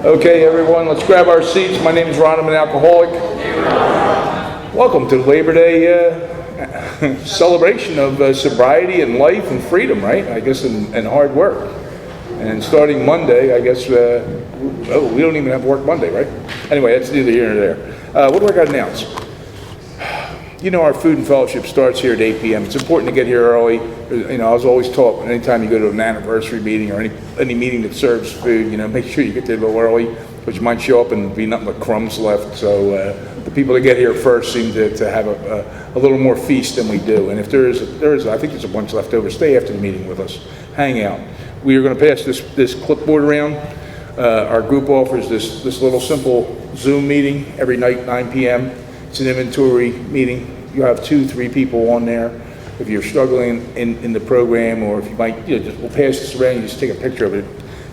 Okay, everyone, let's grab our seats. My name is Ron. I'm an alcoholic. Welcome to Labor Day celebration of sobriety and life and freedom, right? I guess, and hard work. And starting Monday, I guess, we don't even have work Monday, right? Anyway, that's neither here nor there. What do I got to announce? You know, our food and fellowship starts here at 8 p.m. It's important to get here early. You know, I was always taught anytime you go to an anniversary meeting or any meeting that serves food, you know, make sure you get there a little early, because you might show up and be nothing but crumbs left. So the people that get here first seem to have a little more feast than we do. And if there is, I think there's a bunch left over, stay after the meeting with us. Hang out. We are going to pass this clipboard around. Our group offers this little simple Zoom meeting every night, 9 p.m. It's an inventory meeting. You have 2-3 people on there. If you're struggling in the program, or if you might, we'll pass this around, you just take a picture of it.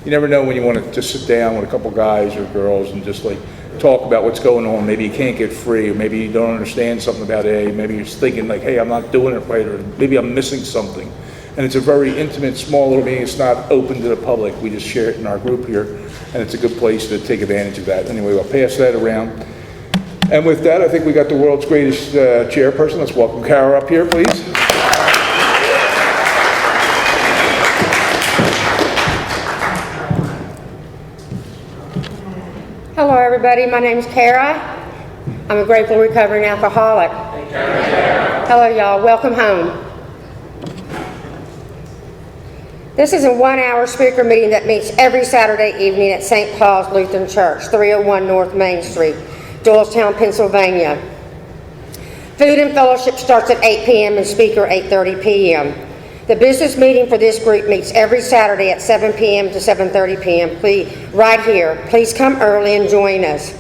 You never know when you want to just sit down with a couple guys or girls and just like talk about what's going on. Maybe you can't get free, or maybe you don't understand something about AA. Maybe you're thinking like, hey, I'm not doing it right, or maybe I'm missing something. And it's a very intimate, small little meeting. It's not open to the public. We just share it in our group here, and it's a good place to take advantage of that. Anyway, I'll pass that around. And with that, I think we got the world's greatest chairperson. Let's welcome Kara up here, please. Hello, everybody. My name's Kara. I'm a grateful recovering alcoholic. Hello, y'all. Welcome home. This is a 1-hour speaker meeting that meets every Saturday evening at St. Paul's Lutheran Church, 301 North Main Street, Doylestown, Pennsylvania. Food and fellowship starts at 8 p.m. and speaker 8:30 p.m. The business meeting for this group meets every Saturday at 7 p.m. to 7:30 p.m. Right here. Please come early and join us.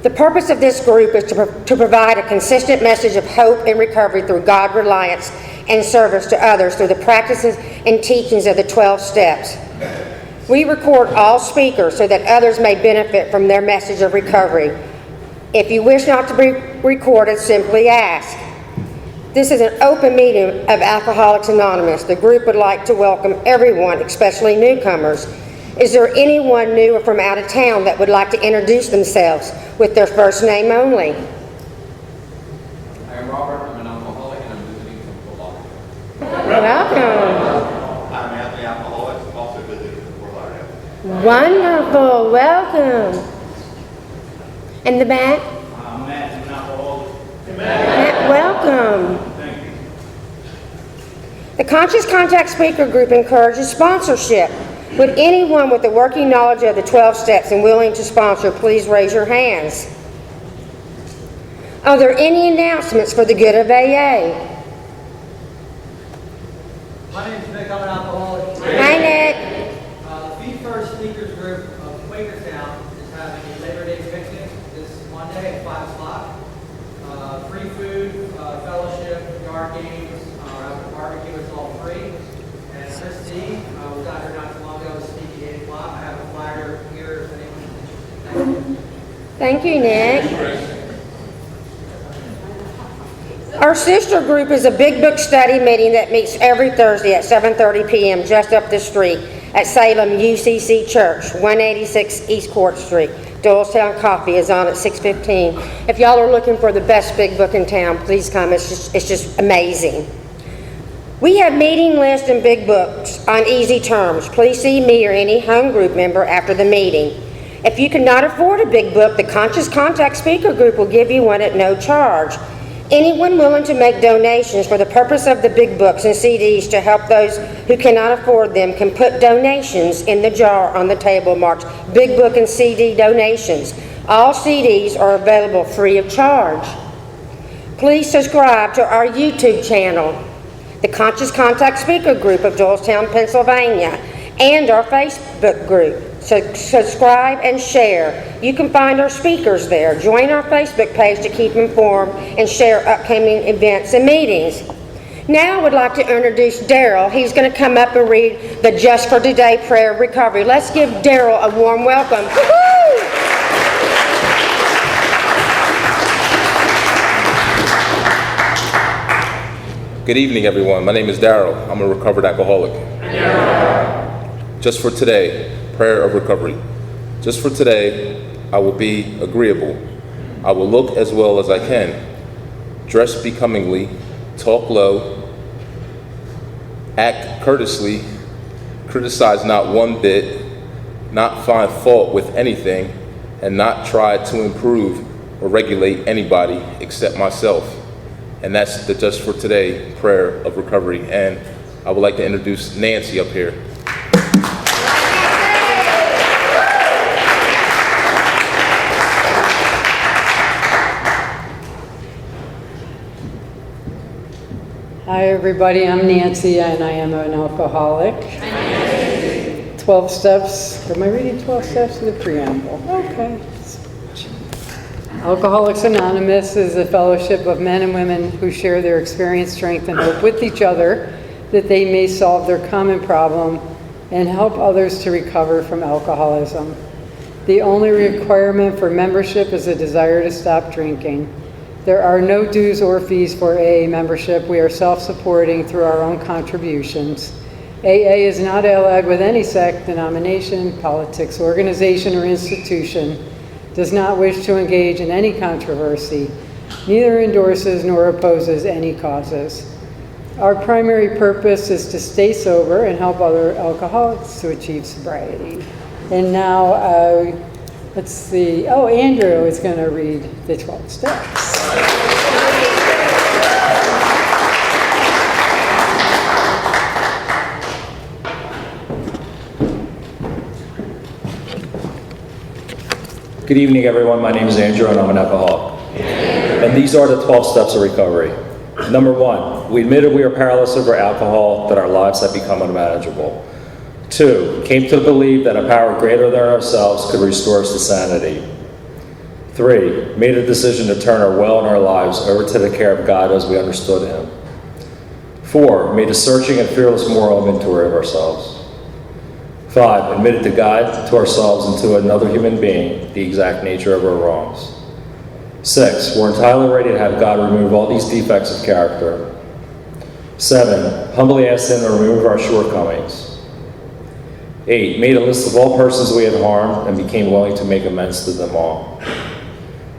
The purpose of this group is to provide a consistent message of hope and recovery through God reliance and service to others through the practices and teachings of the 12 steps. We record all speakers so that others may benefit from their message of recovery. If you wish not to be recorded, simply ask. This is an open meeting of Alcoholics Anonymous. The group would like to welcome everyone, especially newcomers. Is there anyone new or from out of town that would like to introduce themselves with their first name only? I am Robert. I'm an alcoholic and I'm visiting from Fort Lauderdale. Welcome. I'm Anthony, alcoholic, also visiting from Fort Lauderdale. Wonderful. Welcome. In the back? I'm Matt, I'm an alcoholic. Matt, welcome. Thank you. The Conscious Contact Speaker Group encourages sponsorship. Would anyone with a working knowledge of the 12 steps and willing to sponsor please raise your hands? Are there any announcements for the good of AA? My name is Nick. I'm an alcoholic. Hi, Nick. The Feed First Speakers Group of Quakertown is having a Labor Day picnic this Monday at 5 o'clock. Free food, fellowship, yard games, barbecue is all free. And Christy was out here not too long ago, speaking at 8 o'clock. I have a flyer here if anyone. Thank you, Nick. Our sister group is a Big Book study meeting that meets every Thursday at 7:30 p.m. just up the street at Salem UCC Church, 186 East Court Street. Doylestown Coffee is on at 6:15. If y'all are looking for the best Big Book in town, please come. It's just amazing. We have meeting lists and Big Books on easy terms. Please see me or any home group member after the meeting. If you cannot afford a Big Book, the Conscious Contact Speaker Group will give you one at no charge. Anyone willing to make donations for the purpose of the Big Books and CDs to help those who cannot afford them can put donations in the jar on the table marked Big Book and CD donations. All CDs are available free of charge. Please subscribe to our YouTube channel, the Conscious Contact Speaker Group of Doylestown, Pennsylvania, and our Facebook group. So subscribe and share. You can find our speakers there. Join our Facebook page to keep informed and share upcoming events and meetings. Now I would like to introduce Daryl. He's going to come up and read the Just for Today prayer of recovery. Let's give Daryl a warm welcome. Woo-hoo! Good evening, everyone. My name is Daryl. I'm a recovered alcoholic. Just for today, prayer of recovery. Just for today, I will be agreeable. I will look as well as I can, dress becomingly, talk low, act courteously, criticize not one bit, not find fault with anything, and not try to improve or regulate anybody except myself. And that's the Just for Today prayer of recovery. And I would like to introduce Nancy up here. Hi everybody, I'm Nancy and I am an alcoholic. 12 steps, am I reading 12 steps of the preamble? Okay. Alcoholics Anonymous is a fellowship of men and women who share their experience, strength, and hope with each other that they may solve their common problem and help others to recover from alcoholism. The only requirement for membership is a desire to stop drinking. There are no dues or fees for AA membership. We are self-supporting through our own contributions. AA is not allied with any sect, denomination, politics, organization, or institution, does not wish to engage in any controversy, neither endorses nor opposes any causes. Our primary purpose is to stay sober and help other alcoholics to achieve sobriety. And now, let's see, Andrew is going to read the 12 steps. Good evening, everyone. My name is Andrew, and I'm an alcoholic. And these are the 12 steps of recovery. Number 1, we admitted we are powerless over alcohol, that our lives have become unmanageable. 2, came to believe that a power greater than ourselves could restore us to sanity. 3, made a decision to turn our will and our lives over to the care of God as we understood Him. 4, made a searching and fearless moral inventory of ourselves. 5, admitted to God, to ourselves, and to another human being the exact nature of our wrongs. 6, we're entirely ready to have God remove all these defects of character. 7, humbly asked Him to remove our shortcomings. 8, made a list of all persons we had harmed and became willing to make amends to them all.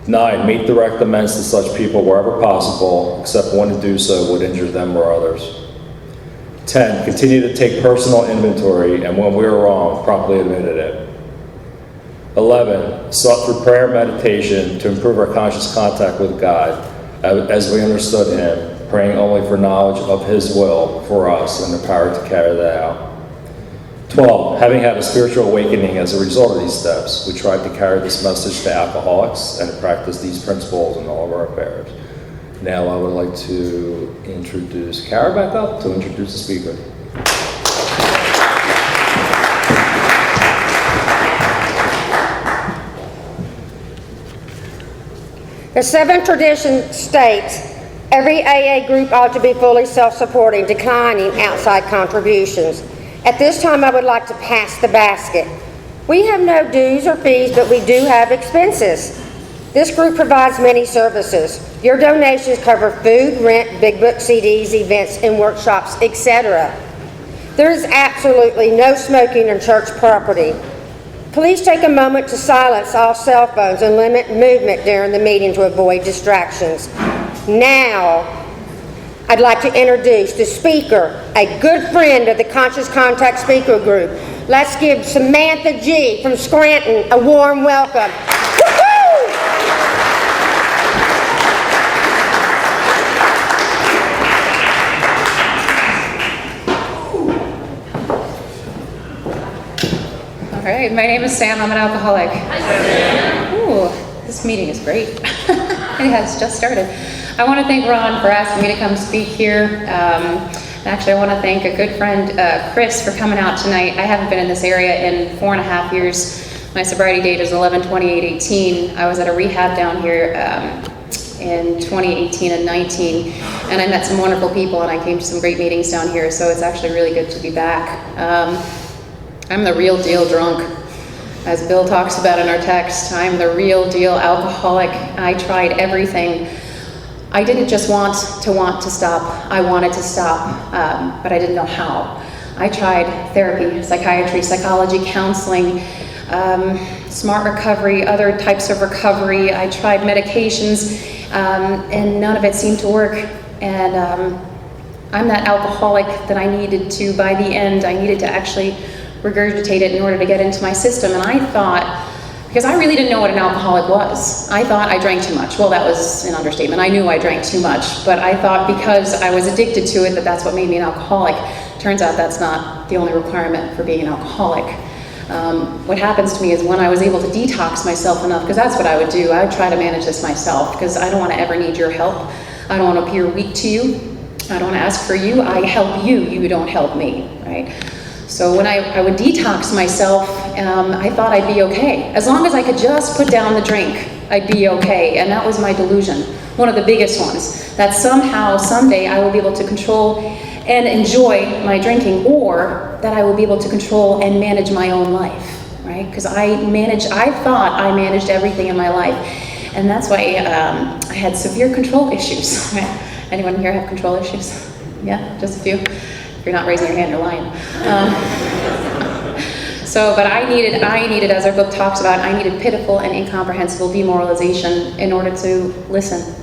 9, made direct amends to such people wherever possible, except when to do so would injure them or others. 10, continue to take personal inventory, and when we were wrong, promptly admitted it. 11, sought through prayer and meditation to improve our conscious contact with God as we understood Him, praying only for knowledge of His will for us and the power to carry that out. 12, having had a spiritual awakening as a result of these steps, we tried to carry this message to alcoholics and to practice these principles in all of our affairs. Now I would like to introduce Kara back up to introduce the speaker. The 7th tradition states, every AA group ought to be fully self-supporting, declining outside contributions. At this time, I would like to pass the basket. We have no dues or fees, but we do have expenses. This group provides many services. Your donations cover food, rent, big book CDs, events, and workshops, etc. There is absolutely no smoking on church property. Please take a moment to silence all cell phones and limit movement during the meeting to avoid distractions. Now, I'd like to introduce the speaker, a good friend of the Conscious Contact Speaker Group. Let's give Samantha G. from Scranton a warm welcome. All right, my name is Sam. I'm an alcoholic. Hi, Sam. Ooh, this meeting is great. It has just started. I want to thank Ron for asking me to come speak here. Actually, I want to thank a good friend, Chris, for coming out tonight. I haven't been in this area in 4.5 years. My sobriety date is 11/28/18. I was at a rehab down here in 2018 and 19, and I met some wonderful people, and I came to some great meetings down here, so it's actually really good to be back. I'm the real deal drunk. As Bill talks about in our text, I'm the real deal alcoholic. I tried everything. I didn't just want to stop. I wanted to stop, but I didn't know how. I tried therapy, psychiatry, psychology, counseling. smart recovery, other types of recovery. I tried medications, and none of it seemed to work. And I'm that alcoholic that I needed to, by the end, I needed to actually regurgitate it in order to get into my system. And I thought, because I really didn't know what an alcoholic was, I thought I drank too much. Well, that was an understatement. I knew I drank too much, but I thought because I was addicted to it, that's what made me an alcoholic. Turns out that's not the only requirement for being an alcoholic. What happens to me is when I was able to detox myself enough, because that's what I would do, I would try to manage this myself, because I don't want to ever need your help. I don't want to appear weak to you. I don't want to ask for you. I help you. You don't help me, right? So when I would detox myself, I thought I'd be okay. As long as I could just put down the drink, I'd be okay. And that was my delusion, one of the biggest ones, that somehow, someday, I will be able to control and enjoy my drinking, or that I will be able to control and manage my own life, right? Because I thought I managed everything in my life. And that's why I had severe control issues. Anyone here have control issues? Yeah, just a few? If you're not raising your hand, you're lying. But I needed, as our book talks about, I needed pitiful and incomprehensible demoralization in order to listen.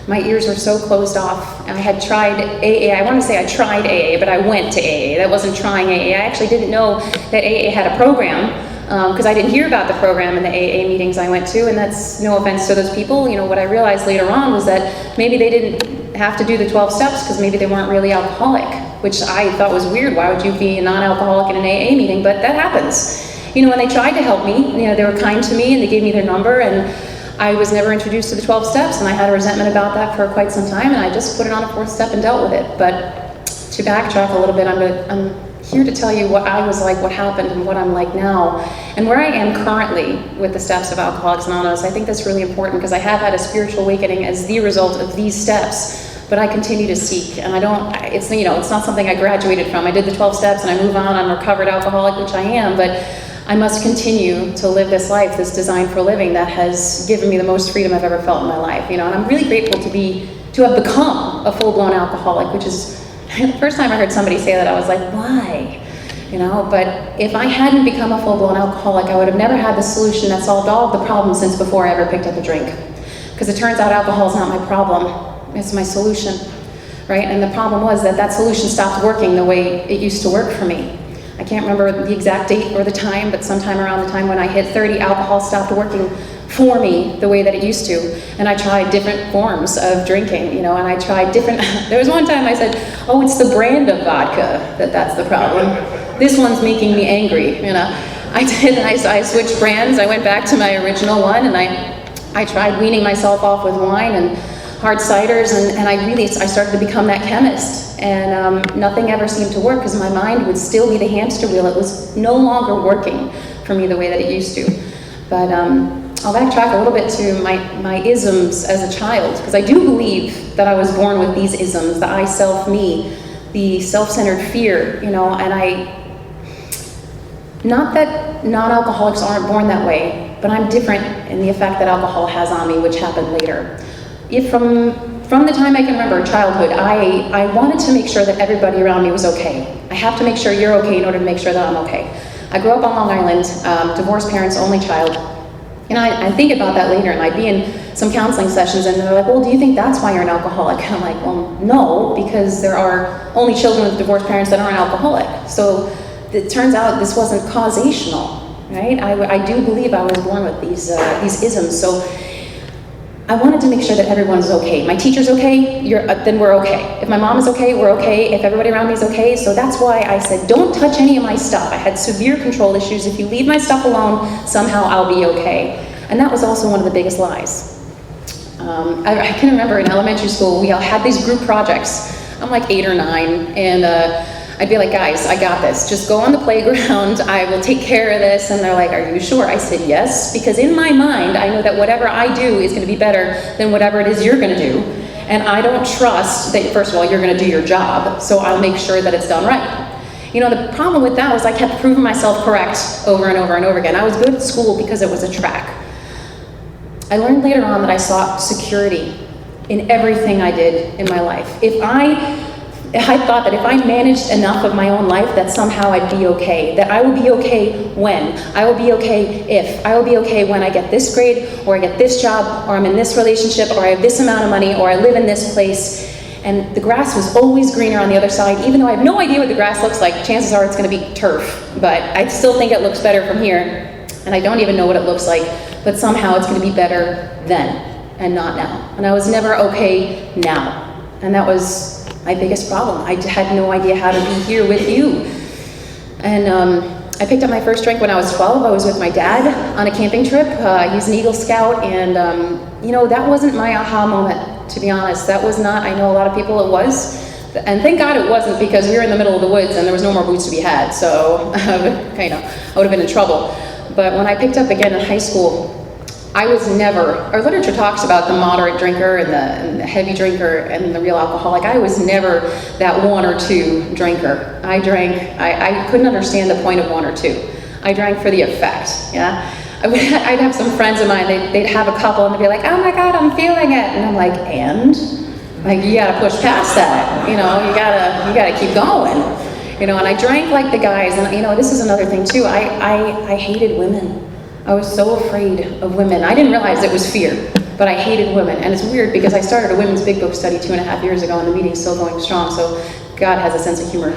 My ears were so closed off. I had tried AA. I want to say I tried AA, but I went to AA. That wasn't trying AA. I actually didn't know that AA had a program, because I didn't hear about the program in the AA meetings I went to, and that's no offense to those people. You know, what I realized later on was that maybe they didn't have to do the 12 steps because maybe they weren't really alcoholic, which I thought was weird. Why would you be a non-alcoholic in an AA meeting? But that happens. You know, when they tried to help me, you know, they were kind to me and they gave me their number, and I was never introduced to the 12 steps, and I had a resentment about that for quite some time, and I just put it on a 4th step and dealt with it. But to backtrack a little bit, I'm here to tell you what I was like, what happened, and what I'm like now, and where I am currently with the steps of Alcoholics Anonymous. I think that's really important because I have had a spiritual awakening as the result of these steps, but I continue to seek, and it's not something I graduated from. I did the 12 steps and I move on. I'm a recovered alcoholic, which I am, but I must continue to live this life, this design for living that has given me the most freedom I've ever felt in my life. You know, and I'm really grateful to have become a full-blown alcoholic, which is the first time I heard somebody say that, I was like, why? You know, but if I hadn't become a full-blown alcoholic, I would have never had the solution that solved all of the problems since before I ever picked up a drink. Because it turns out alcohol is not my problem, it's my solution, right? And the problem was that solution stopped working the way it used to work for me. I can't remember the exact date or the time, but sometime around the time when I hit 30, alcohol stopped working for me the way that it used to. And I tried different forms of drinking, you know, and I tried different, there was one time I said, oh, it's the brand of vodka that's the problem. This one's making me angry, you know. I switched brands. I went back to my original one, and I tried weaning myself off with wine and hard ciders, and I started to become that chemist, and nothing ever seemed to work because my mind would still be the hamster wheel. It was no longer working for me the way that it used to. But I'll backtrack a little bit to my isms as a child, because I do believe that I was born with these isms, the I, self, me, the self-centered fear, you know, and not that non-alcoholics aren't born that way, but I'm different in the effect that alcohol has on me, which happened later. From the time I can remember, childhood, I wanted to make sure that everybody around me was okay. I have to make sure you're okay in order to make sure that I'm okay. I grew up on Long Island, divorced parents, only child. And I think about that later, and I'd be in some counseling sessions, and they're like, well, do you think that's why you're an alcoholic? And I'm like, well, no, because there are only children with divorced parents that aren't alcoholic. So it turns out this wasn't causational, right? I do believe I was born with these isms. So I wanted to make sure that everyone's okay. My teacher's okay, then we're okay. If my mom is okay, we're okay. If everybody around me is okay. So that's why I said, don't touch any of my stuff. I had severe control issues. If you leave my stuff alone, somehow I'll be okay. And that was also one of the biggest lies. I can remember in elementary school, we all had these group projects. I'm like 8 or 9, and I'd be like, guys, I got this. Just go on the playground. I will take care of this. And they're like, are you sure? I said, yes, because in my mind, I know that whatever I do is going to be better than whatever it is you're going to do. And I don't trust that, first of all, you're going to do your job. So I'll make sure that it's done right. You know, the problem with that was I kept proving myself correct over and over and over again. I was good at school because it was a track. I learned later on that I sought security in everything I did in my life. If I thought that if I managed enough of my own life, that somehow I'd be okay. That I will be okay when. I will be okay if. I will be okay when I get this grade, or I get this job, or I'm in this relationship, or I have this amount of money, or I live in this place. And the grass was always greener on the other side. Even though I have no idea what the grass looks like, chances are it's going to be turf. But I still think it looks better from here. And I don't even know what it looks like. But somehow it's going to be better then and not now. And I was never okay now. And that was my biggest problem. I had no idea how to be here with you. And I picked up my first drink when I was 12. I was with my dad on a camping trip. He's an Eagle Scout. And, that wasn't my aha moment, to be honest. That was not, I know a lot of people it was. And thank God it wasn't, because we were in the middle of the woods and there was no more boots to be had. So, I would have been in trouble. But when I picked up again in high school, I was never, our literature talks about the moderate drinker and the heavy drinker and the real alcoholic. I was never that 1 or 2 drinker. I drank, I couldn't understand the point of 1 or 2. I drank for the effect, yeah? I'd have some friends of mine, they'd have a couple and they'd be like, oh my God, I'm feeling it. And I'm like, and? Like, you gotta push past that, you gotta keep going. And I drank like the guys, and this is another thing too, I hated women. I was so afraid of women. I didn't realize it was fear, but I hated women. And it's weird because I started a women's big book study 2.5 years ago, and the meeting's still going strong, so God has a sense of humor.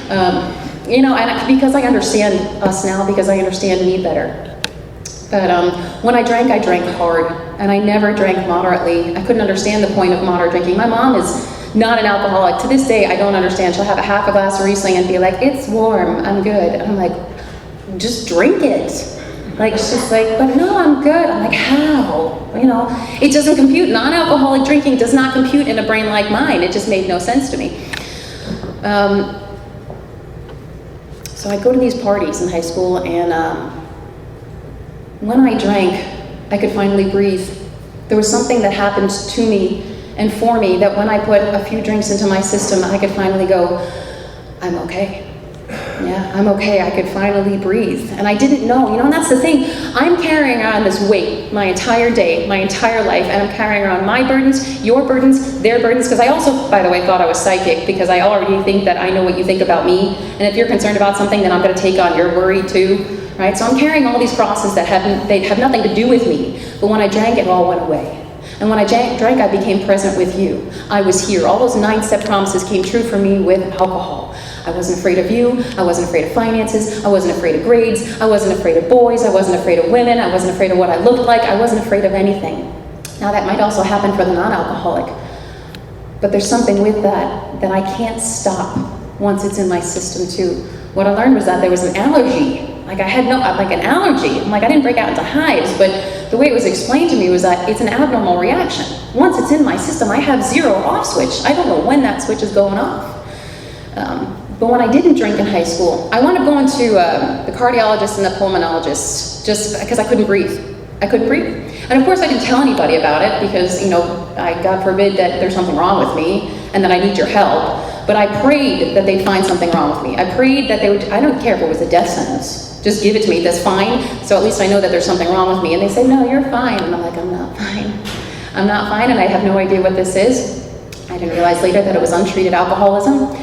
And because I understand us now, because I understand me better. But when I drank hard, and I never drank moderately. I couldn't understand the point of moderate drinking. My mom is not an alcoholic. To this day, I don't understand. She'll have a half a glass of Riesling and be like, it's warm, I'm good. And I'm like, just drink it. Like, she's like, but no, I'm good. I'm like, how? It doesn't compute. Non-alcoholic drinking does not compute in a brain like mine. It just made no sense to me. So I go to these parties in high school, and when I drank, I could finally breathe. There was something that happened to me and for me that when I put a few drinks into my system, I could finally go, I'm okay. Yeah, I'm okay, I could finally breathe. And I didn't know, and that's the thing. I'm carrying around this weight my entire day, my entire life, and I'm carrying around my burdens, your burdens, their burdens, because I also, by the way, thought I was psychic, because I already think that I know what you think about me, and if you're concerned about something, then I'm going to take on your worry too, right? So I'm carrying all these crosses that have nothing to do with me, but when I drank, it all went away. And when I drank, I became present with you. I was here. All those 9-step promises came true for me with alcohol. I wasn't afraid of you. I wasn't afraid of finances. I wasn't afraid of grades. I wasn't afraid of boys. I wasn't afraid of women. I wasn't afraid of what I looked like. I wasn't afraid of anything. Now that might also happen for the non-alcoholic. But there's something with that I can't stop once it's in my system too. What I learned was that there was an allergy. Like I had an allergy. I didn't break out into hives, but the way it was explained to me was that it's an abnormal reaction. Once it's in my system, I have 0 off switch. I don't know when that switch is going off. But when I didn't drink in high school, I wound up going to the cardiologist and the pulmonologist just because I couldn't breathe. I couldn't breathe. And of course I didn't tell anybody about it because, God forbid that there's something wrong with me and that I need your help. But I prayed that they'd find something wrong with me. I prayed that they would, I don't care if it was a death sentence. Just give it to me, that's fine. So at least I know that there's something wrong with me. And they say, no, you're fine. And I'm like, I'm not fine. I'm not fine, and I have no idea what this is. I didn't realize later that it was untreated alcoholism.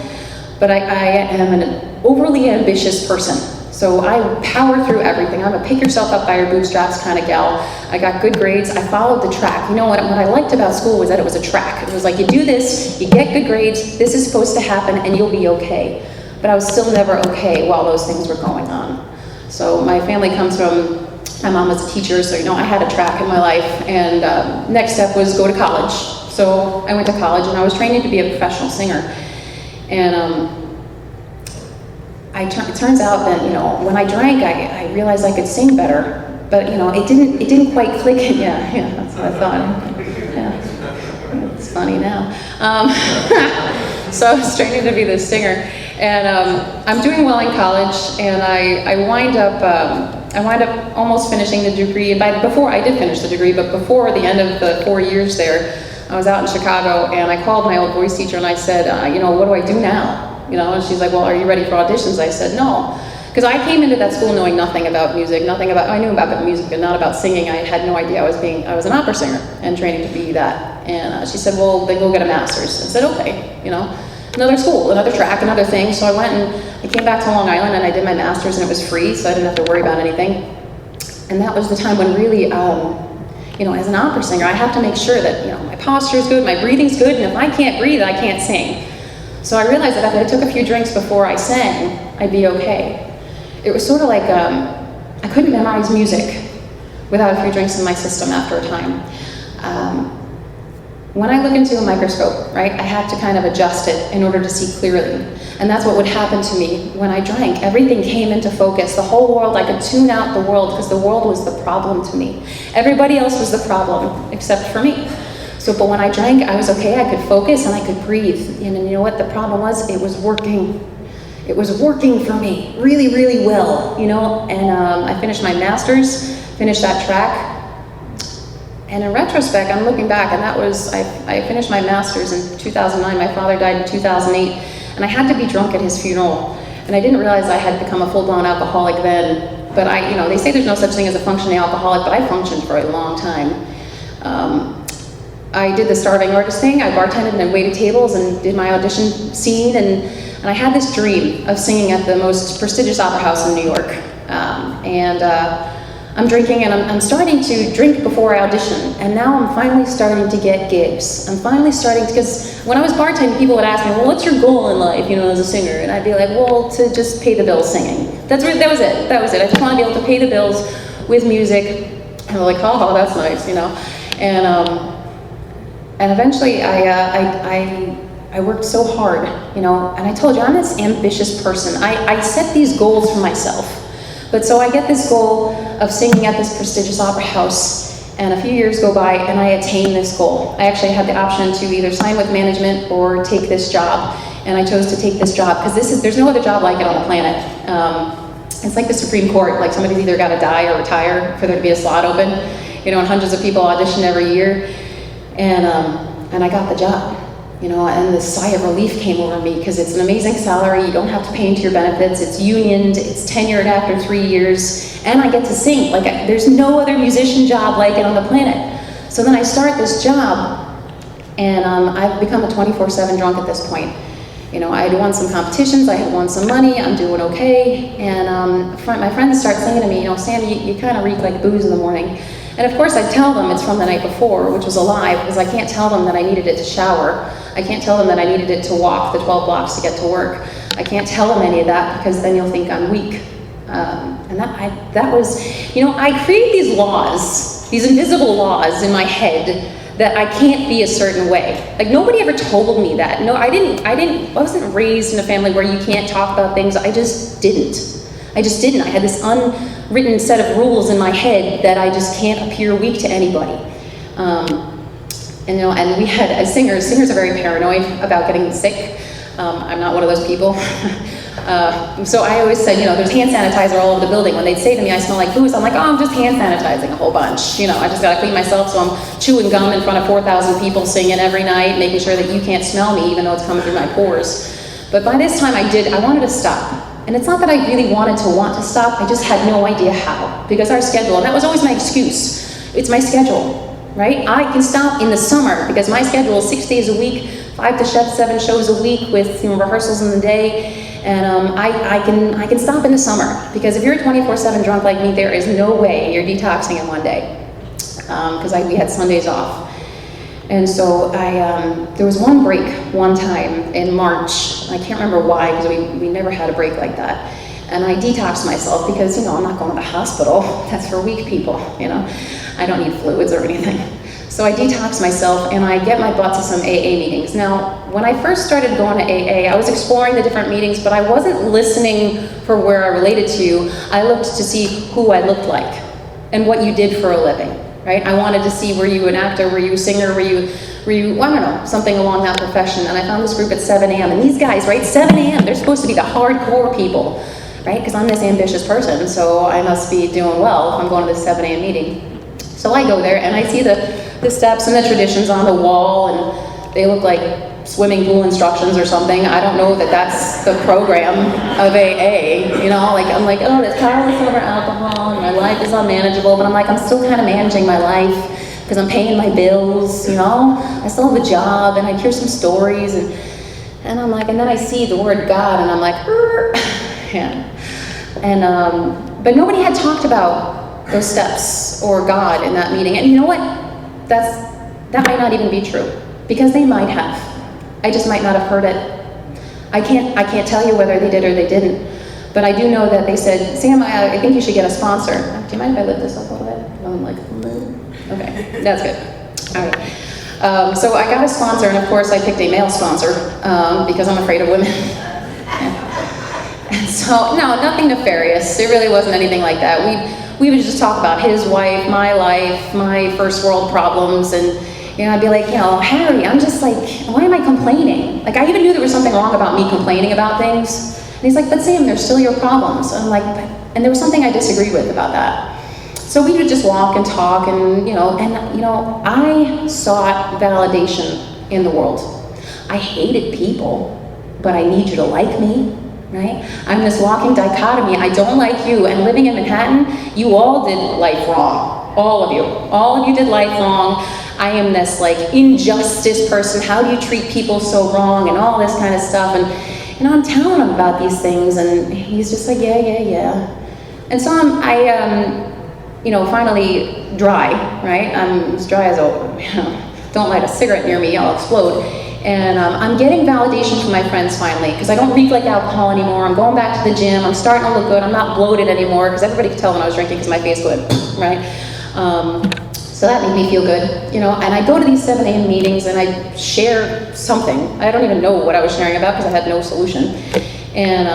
But I am an overly ambitious person. So I power through everything. I'm a pick yourself up by your bootstraps kind of gal. I got good grades. I followed the track. What I liked about school was that it was a track. It was like, you do this, you get good grades, this is supposed to happen, and you'll be okay. But I was still never okay while those things were going on. So my family comes from, my mom was a teacher, so I had a track in my life, and next step was go to college. So I went to college, and I was training to be a professional singer. And it turns out that, when I drank, I realized I could sing better, but, it didn't quite click. Yeah, that's what I thought. Yeah, it's funny now. So I was training to be this singer, and I'm doing well in college, and I wind up almost finishing the degree. Before I did finish the degree, but before the end of the 4 years there, I was out in Chicago, and I called my old voice teacher, and I said, what do I do now? And she's like, well, are you ready for auditions? I said, no. Because I came into that school knowing nothing about music, I knew about music, but not about singing. I had no idea I was an opera singer and training to be that. And she said, well, then go get a master's. I said, okay, another school, another track, another thing. So I went and I came back to Long Island and I did my master's, and it was free, so I didn't have to worry about anything. And that was the time when really, you know, as an opera singer, I have to make sure that, you know, my posture is good, my breathing's good, and if I can't breathe, I can't sing. So I realized that if I took a few drinks before I sang, I'd be okay. It was sort of like I couldn't memorize music without a few drinks in my system after a time. When I look into a microscope, right, I have to kind of adjust it in order to see clearly. And that's what would happen to me when I drank. Everything came into focus. The whole world, I could tune out the world because the world was the problem to me. Everybody else was the problem except for me. So, but when I drank, I was okay. I could focus and I could breathe. And you know what the problem was? It was working. It was working for me really, really well, you know. And I finished my master's, finished that track. And in retrospect, I'm looking back, and that was, I finished my master's in 2009. My father died in 2008, and I had to be drunk at his funeral. And I didn't realize I had become a full-blown alcoholic then. But you know, they say there's no such thing as a functioning alcoholic, but I functioned for a long time. I did the starving artist thing. I bartended and waited tables and did my audition scene, and I had this dream of singing at the most prestigious opera house in New York. I'm drinking, and I'm starting to drink before I audition, and now I'm finally starting to get gigs. I'm finally starting to, because when I was bartending, people would ask me, well, what's your goal in life, you know, as a singer? And I'd be like, well, to just pay the bills singing. That was it. I just want to be able to pay the bills with music. And they're like, oh, that's nice, you know. And eventually I worked so hard, you know, and I told you, I'm this ambitious person. I set these goals for myself. But so I get this goal of singing at this prestigious opera house, and a few years go by and I attain this goal. I actually had the option to either sign with management or take this job, and I chose to take this job because there's no other job like it on the planet. It's like the Supreme Court, like somebody's either got to die or retire for there to be a slot open, you know, and hundreds of people audition every year, and I got the job. You know, and the sigh of relief came over me because it's an amazing salary. You don't have to pay into your benefits. It's unioned. It's tenured after 3 years, and I get to sing. Like there's no other musician job like it on the planet. So then I start this job, and I've become a 24/7 drunk at this point. You know, I had won some competitions. I had won some money. I'm doing okay, and my friends start saying to me, you know, Sam, you kind of reek like booze in the morning. And of course I tell them it's from the night before, which was a lie, because I can't tell them that I needed it to shower. I can't tell them that I needed it to walk the 12 blocks to get to work. I can't tell them any of that because then you'll think I'm weak. And that was, you know, I create these laws, these invisible laws in my head that I can't be a certain way. Like nobody ever told me that. No, I wasn't raised in a family where you can't talk about things. I just didn't. I had this unwritten set of rules in my head that I just can't appear weak to anybody. And you know, and we had singers are very paranoid about getting sick. I'm not one of those people. So I always said, you know, there's hand sanitizer all over the building. When they'd say to me, I smell like booze, I'm like, oh, I'm just hand sanitizing a whole bunch. You know, I just gotta clean myself, so I'm chewing gum in front of 4,000 people singing every night, making sure that you can't smell me even though it's coming through my pores. But by this time I wanted to stop. And it's not that I really wanted to want to stop, I just had no idea how. Because our schedule, and that was always my excuse, it's my schedule. Right? I can stop in the summer because my schedule is 6 days a week, 5 to 7 shows a week with, you know, rehearsals in the day, and I can stop in the summer because if you're a 24/7 drunk like me, there is no way you're detoxing in one day because we had Sundays off. And so there was one break one time in March. I can't remember why because we never had a break like that. And I detoxed myself because, you know, I'm not going to the hospital. That's for weak people, you know. I don't need fluids or anything. So I detox myself and I get my butt to some AA meetings. Now, when I first started going to AA, I was exploring the different meetings, but I wasn't listening for where I related to. I looked to see who I looked like and what you did for a living, right? I wanted to see, were you an actor, were you a singer, were you, I don't know, something along that profession. And I found this group at 7 a.m. And these guys, right, 7 a.m., they're supposed to be the hardcore people, right? Because I'm this ambitious person, so I must be doing well if I'm going to this 7 a.m. meeting. So I go there and I see the steps and the traditions on the wall, and they look like swimming pool instructions or something. I don't know that that's the program of AA, you know, like I'm like, oh, there's powerless over alcohol and my life is unmanageable, but I'm like, I'm still kind of managing my life because I'm paying my bills, you know, I still have a job and I hear some stories, and And I'm like, and then I see the word God, and I'm like, yeah. And, but nobody had talked about those steps or God in that meeting. And you know what? That might not even be true, because they might have. I just might not have heard it. I can't tell you whether they did or they didn't. But I do know that they said, Sam, I think you should get a sponsor. Do you mind if I lift this up a little bit? I'm like, okay, that's good. All right. So I got a sponsor, and of course I picked a male sponsor because I'm afraid of women. And so, no, nothing nefarious. It really wasn't anything like that. We would just talk about his life, my first world problems, and I'd be like, Harry, I'm just like, why am I complaining? Like, I even knew there was something wrong about me complaining about things. And he's like, but Sam, they're still your problems. And I'm like, and there was something I disagreed with about that. So we would just walk and talk, and I sought validation in the world. I hated people, but I need you to like me, right? I'm this walking dichotomy. I don't like you, and living in Manhattan, you all did life wrong. All of you. All of you did life wrong. I am this like injustice person. How do you treat people so wrong, and all this kind of stuff. And I'm telling him about these things, and he's just like, yeah. And so I finally dry, right? I'm as dry as don't light a cigarette near me, I'll explode. And I'm getting validation from my friends finally, because I don't reek like alcohol anymore. I'm going back to the gym. I'm starting to look good. I'm not bloated anymore, because everybody could tell when I was drinking because my face would, right? So that made me feel good, and I go to these 7 a.m. meetings, and I share something. I don't even know what I was sharing about, because I had no solution. And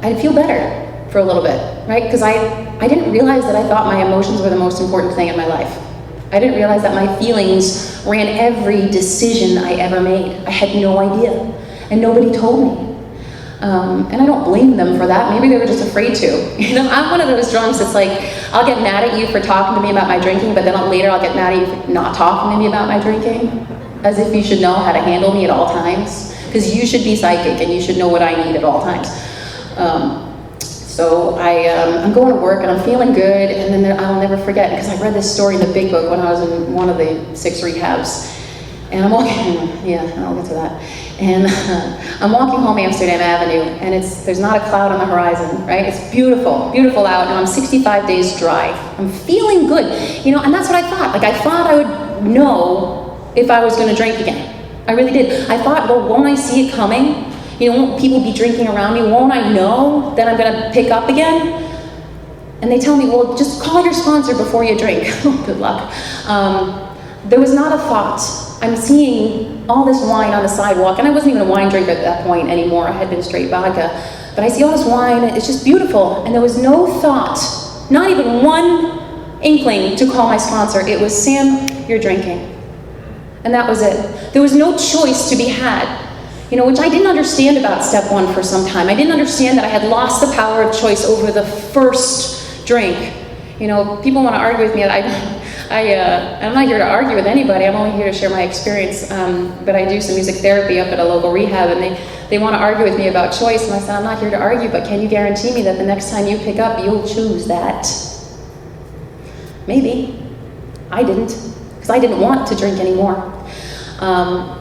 I'd feel better for a little bit, right? Because I didn't realize that I thought my emotions were the most important thing in my life. I didn't realize that my feelings ran every decision I ever made. I had no idea, and nobody told me. And I don't blame them for that. Maybe they were just afraid to. I'm one of those drunks that's like, I'll get mad at you for talking to me about my drinking, but then later I'll get mad at you for not talking to me about my drinking, as if you should know how to handle me at all times, because you should be psychic and you should know what I need at all times. So I'm going to work, and I'm feeling good, and then I'll never forget, because I read this story in the Big Book when I was in one of the 6 rehabs. And I'm walking, I'll get to that. And I'm walking home Amsterdam Avenue, and there's not a cloud on the horizon, right? It's beautiful, beautiful out, and I'm 65 days dry. I'm feeling good, and that's what I thought. Like, I thought I would know if I was going to drink again. I really did. I thought, well, won't I see it coming? Won't people be drinking around me? Won't I know that I'm going to pick up again? And they tell me, well, just call your sponsor before you drink. Good luck. There was not a thought. I'm seeing all this wine on the sidewalk, and I wasn't even a wine drinker at that point anymore. I had been straight vodka. But I see all this wine, and it's just beautiful. And there was no thought, not even one inkling to call my sponsor. It was, Sam, you're drinking. And that was it. There was no choice to be had, which I didn't understand about step 1 for some time. I didn't understand that I had lost the power of choice over the first drink. People want to argue with me. I'm not here to argue with anybody. I'm only here to share my experience. But I do some music therapy up at a local rehab, and they want to argue with me about choice. And I said, I'm not here to argue, but can you guarantee me that the next time you pick up, you'll choose that? Maybe. I didn't, because I didn't want to drink anymore.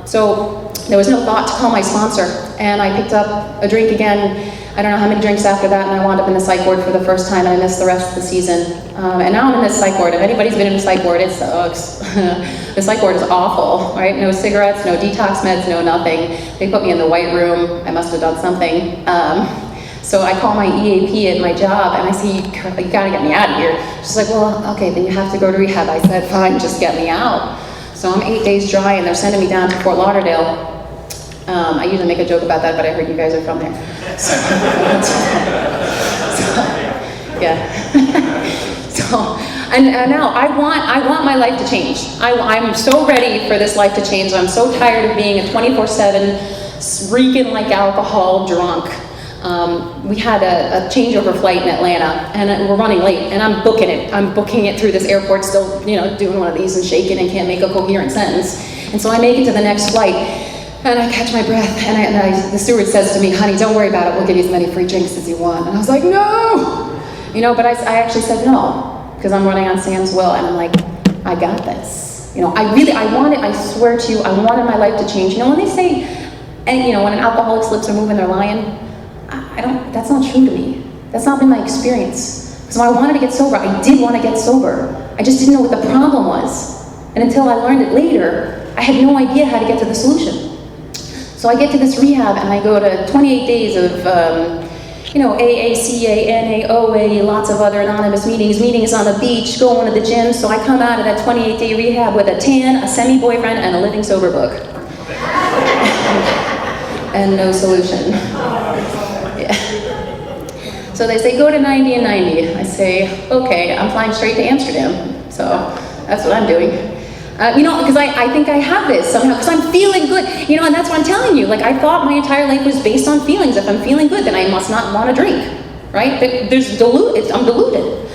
So there was no thought to call my sponsor, and I picked up a drink again. I don't know how many drinks after that, and I wound up in the psych ward for the first time, and I missed the rest of the season. And now I'm in this psych ward. If anybody's been in a psych ward, it sucks. The psych ward is awful, right? No cigarettes, no detox meds, no nothing. They put me in the white room. I must have done something. So I call my EAP at my job, and I say, you gotta get me out of here. She's like, well, okay, then you have to go to rehab. I said, fine, just get me out. So I'm 8 days dry, and they're sending me down to Fort Lauderdale. I usually make a joke about that, but I heard you guys are from there. So yeah. So, and now I want my life to change. I'm so ready for this life to change. I'm so tired of being a 24/7 reeking like alcohol drunk. We had a changeover flight in Atlanta, and we're running late, and I'm booking it. I'm booking it through this airport, still, doing one of these and shaking and can't make a coherent sentence. And so I make it to the next flight, and I catch my breath, and the steward says to me, honey, don't worry about it. We'll give you as many free drinks as you want. And I was like, no! But I actually said no, because I'm running on Sam's will, and I'm like, I got this. I swear to you, I wanted my life to change. When they say And when an alcoholic's lips are moving, they're lying. That's not true to me. That's not been my experience. So I wanted to get sober. I did want to get sober. I just didn't know what the problem was. And until I learned it later, I had no idea how to get to the solution. So I get to this rehab and I go to 28 days of, AA, CA, NA, OA, lots of other anonymous meetings on the beach, going to the gym. So I come out of that 28-day rehab with a tan, a semi-boyfriend, and a living sober book. And no solution. Yeah. So they say, go to 90 and 90. I say, okay, I'm flying straight to Amsterdam. So that's what I'm doing. Because I think I have this somehow, because I'm feeling good. And that's what I'm telling you. Like, I thought my entire life was based on feelings. If I'm feeling good, then I must not want to drink, right? I'm deluded.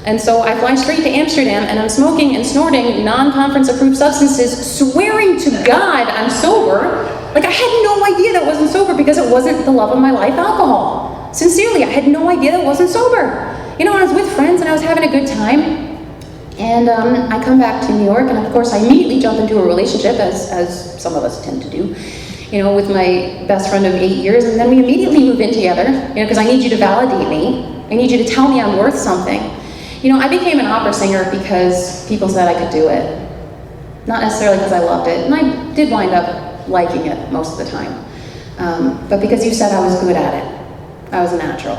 And so I fly straight to Amsterdam, and I'm smoking and snorting non-conference approved substances, swearing to God I'm sober. Like, I had no idea that wasn't sober because it wasn't the love of my life, alcohol. Sincerely, I had no idea that wasn't sober. I was with friends and I was having a good time. And I come back to New York, and of course I immediately jump into a relationship, as some of us tend to do, with my best friend of 8 years, and then we immediately move in together, because I need you to validate me. I need you to tell me I'm worth something. I became an opera singer because people said I could do it. Not necessarily because I loved it, and I did wind up liking it most of the time. But because you said I was good at it. I was a natural.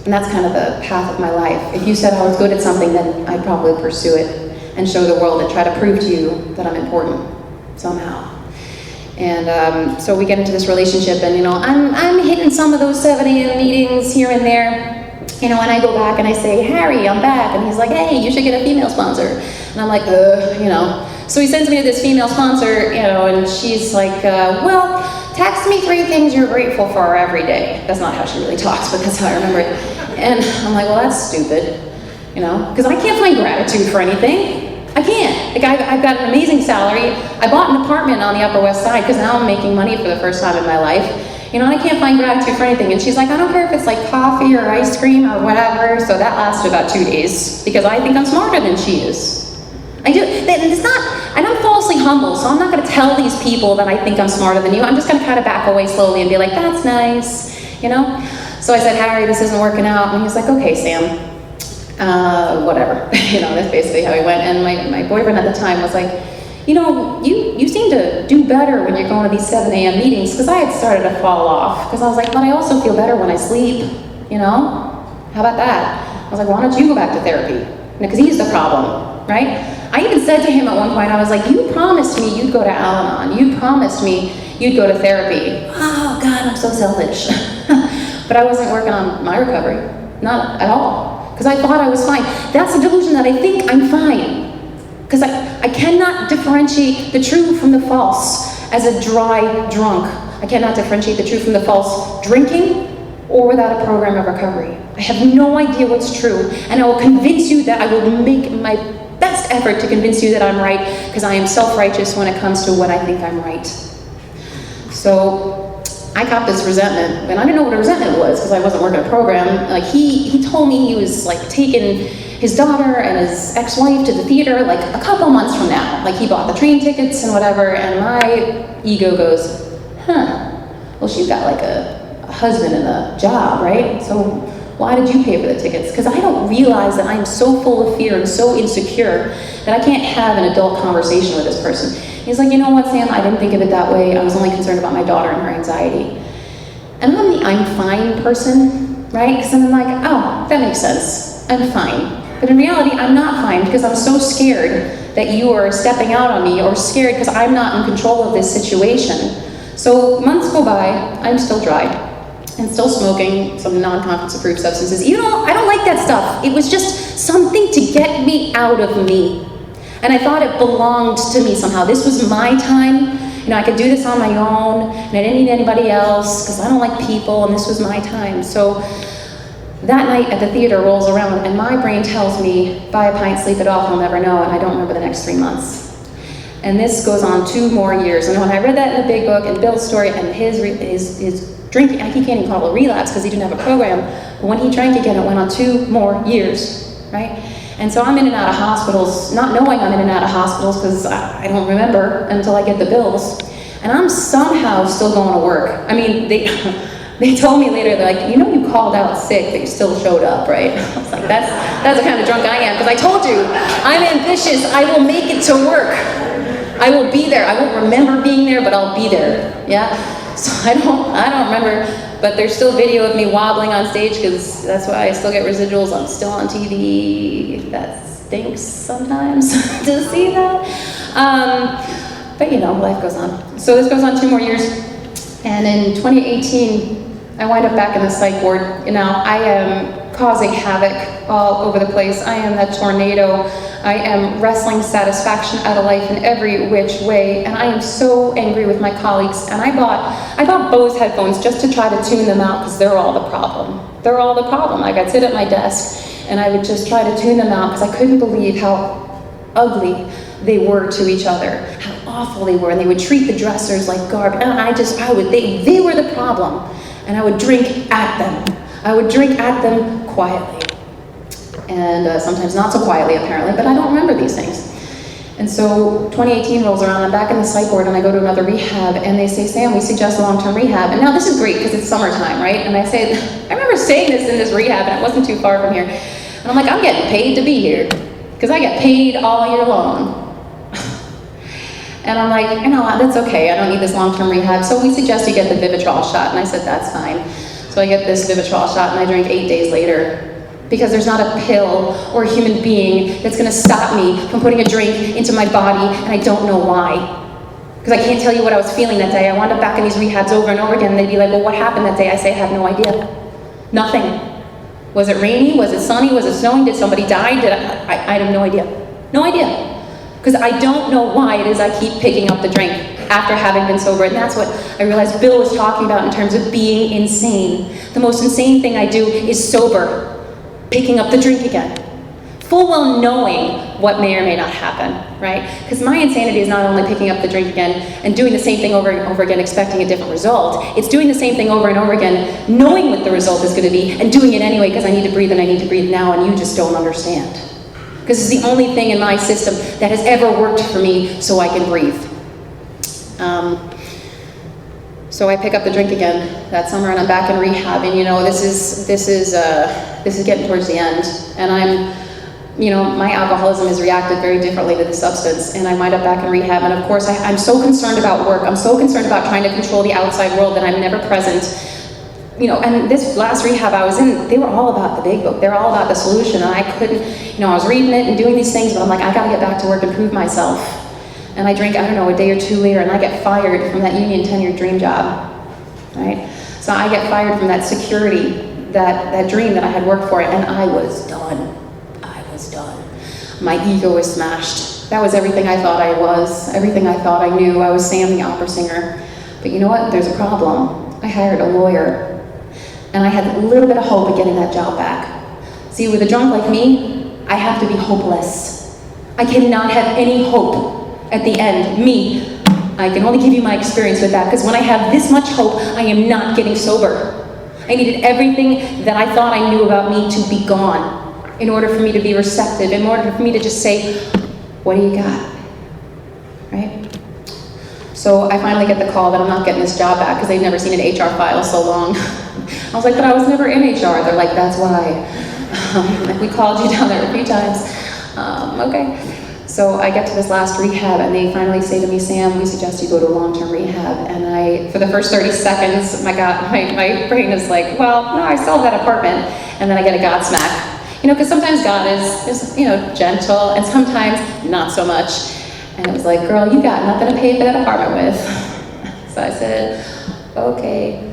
And that's kind of the path of my life. If you said I was good at something, then I'd probably pursue it and show the world and try to prove to you that I'm important somehow. And so we get into this relationship, and I'm hitting some of those 7 a.m. meetings here and there, and I go back and I say, Harry, I'm back, and he's like, hey, you should get a female sponsor. And I'm like, So he sends me to this female sponsor, and she's like, well, text me 3 things you're grateful for every day. That's not how she really talks, but that's how I remember it. And I'm like, well, that's stupid, because I can't find gratitude for anything. I can't. Like, I've got an amazing salary. I bought an apartment on the Upper West Side because now I'm making money for the first time in my life. And I can't find gratitude for anything. And she's like, I don't care if it's like coffee or ice cream or whatever. So that lasted about 2 days because I think I'm smarter than she is. I do. I don't falsely humble, so I'm not going to tell these people that I think I'm smarter than you. I'm just going to kind of back away slowly and be like, that's nice, So I said, Harry, this isn't working out. And he's like, okay, Sam, whatever. That's basically how he went. And my boyfriend at the time was like, you seem to do better when you're going to these 7 a.m. meetings, because I had started to fall off. Because I was like, but I also feel better when I sleep, How about that? I was like, why don't you go back to therapy? Because he's the problem, right? I even said to him at one point, I was like, you promised me you'd go to Al-Anon. You promised me you'd go to therapy. Oh, God, I'm so selfish. But I wasn't working on my recovery. Not at all. Because I thought I was fine. That's a delusion that I think I'm fine. Because I cannot differentiate the true from the false as a dry drunk. I cannot differentiate the true from the false drinking or without a program of recovery. I have no idea what's true. And I will convince you that I will make my best effort to convince you that I'm right, because I am self-righteous when it comes to what I think I'm right. So I got this resentment, and I didn't know what a resentment was because I wasn't working a program. Like he told me he was like taking his daughter and his ex-wife to the theater like a couple months from now. Like he bought the train tickets and whatever, and my ego goes, well, she's got like a husband and a job, right? So why did you pay for the tickets? Because I don't realize that I'm so full of fear and so insecure that I can't have an adult conversation with this person. He's like, you know what, Sam, I didn't think of it that way. I was only concerned about my daughter and her anxiety. And I'm the I'm fine person, right? Because I'm like, oh, that makes sense. I'm fine. But in reality, I'm not fine because I'm so scared that you are stepping out on me, or scared because I'm not in control of this situation. So months go by, I'm still dry and still smoking some non-conference approved substances. I don't like that stuff. It was just something to get me out of me. And I thought it belonged to me somehow. This was my time. I could do this on my own, and I didn't need anybody else because I don't like people, and this was my time. So that night at the theater rolls around, and my brain tells me, buy a pint, sleep it off, I'll never know, and I don't remember the next 3 months. And this goes on 2 more years. And when I read that in the big book, and Bill's story, and his drinking, he can't even call it a relapse because he didn't have a program, but when he drank again, it went on 2 more years, right? And so I'm in and out of hospitals, not knowing I'm in and out of hospitals because I don't remember until I get the bills. And I'm somehow still going to work. I mean, they they told me later, they're like, you know, you called out sick, but you still showed up, right? I was like, that's the kind of drunk I am, because I told you, I'm ambitious, I will make it to work. I will be there. I won't remember being there, but I'll be there, yeah? So I don't remember, but there's still video of me wobbling on stage, because that's why I still get residuals. I'm still on TV. That stinks sometimes to see that. But you know, life goes on. So this goes on 2 more years. And in 2018, I wind up back in the psych ward. You know, I am causing havoc all over the place. I am that tornado. I am wrestling satisfaction out of life in every which way. And I am so angry with my colleagues. And I bought Bose headphones just to try to tune them out, because they're all the problem. They're all the problem. Like, I'd sit at my desk and I would just try to tune them out, because I couldn't believe how ugly they were to each other, how awful they were, and they would treat the dressers like garbage. And they were the problem, and I would drink at them. I would drink at them quietly, and sometimes not so quietly apparently, but I don't remember these things. And so 2018 rolls around, I'm back in the psych ward, and I go to another rehab, and they say, Sam, we suggest long-term rehab. And now this is great, because it's summertime, right? And I remember saying this in this rehab, and it wasn't too far from here. And I'm like, I'm getting paid to be here, because I get paid all year long. And I'm like, you know, that's okay, I don't need this long-term rehab, so we suggest you get the Vivitrol shot. And I said, that's fine. So I get this Vivitrol shot, and I drink 8 days later, because there's not a pill or a human being that's gonna stop me from putting a drink into my body, and I don't know why. Because I can't tell you what I was feeling that day. I wound up back in these rehabs over and over again, and they'd be like, well, what happened that day? I say, I have no idea. Nothing. Was it rainy? Was it sunny? Was it snowing? Did somebody die? I have no idea. No idea. Because I don't know why it is I keep picking up the drink after having been sober. And that's what I realized Bill was talking about in terms of being insane. The most insane thing I do is sober, picking up the drink again. Full well knowing what may or may not happen, right? Because my insanity is not only picking up the drink again and doing the same thing over and over again, expecting a different result. It's doing the same thing over and over again, knowing what the result is going to be, and doing it anyway because I need to breathe and I need to breathe now, and you just don't understand. Because it's the only thing in my system that has ever worked for me so I can breathe. So I pick up the drink again that summer, and I'm back in rehab. And you know, this is getting towards the end, and my alcoholism has reacted very differently to the substance, and I wind up back in rehab. And of course, I'm so concerned about work. I'm so concerned about trying to control the outside world that I'm never present. You know, and this last rehab I was in, they were all about the big book. They're all about the solution, and I couldn't, I was reading it and doing these things, but I'm like, I gotta get back to work and prove myself. And I drink, a day or 2 later, and I get fired from that union tenured dream job, right? So I get fired from that security, that dream that I had worked for, and I was done. I was done. My ego was smashed. That was everything I thought I was, everything I thought I knew. I was Sam the opera singer. But you know what? There's a problem. I hired a lawyer. And I had a little bit of hope of getting that job back. See, with a drunk like me, I have to be hopeless. I cannot have any hope at the end. Me, I can only give you my experience with that, because when I have this much hope, I am not getting sober. I needed everything that I thought I knew about me to be gone in order for me to be receptive, in order for me to just say, what do you got, right? So I finally get the call that I'm not getting this job back because they've never seen an HR file so long. I was like, but I was never in HR. They're like, that's why. We called you down there a few times. Okay. So I get to this last rehab, and they finally say to me, Sam, we suggest you go to long-term rehab. And for the first 30 seconds, my brain is like, well, no, I still have that apartment. And then I get a Godsmack. Because sometimes God is gentle, and sometimes not so much. And it was like, girl, you got nothing to pay for that apartment with. So I said, okay.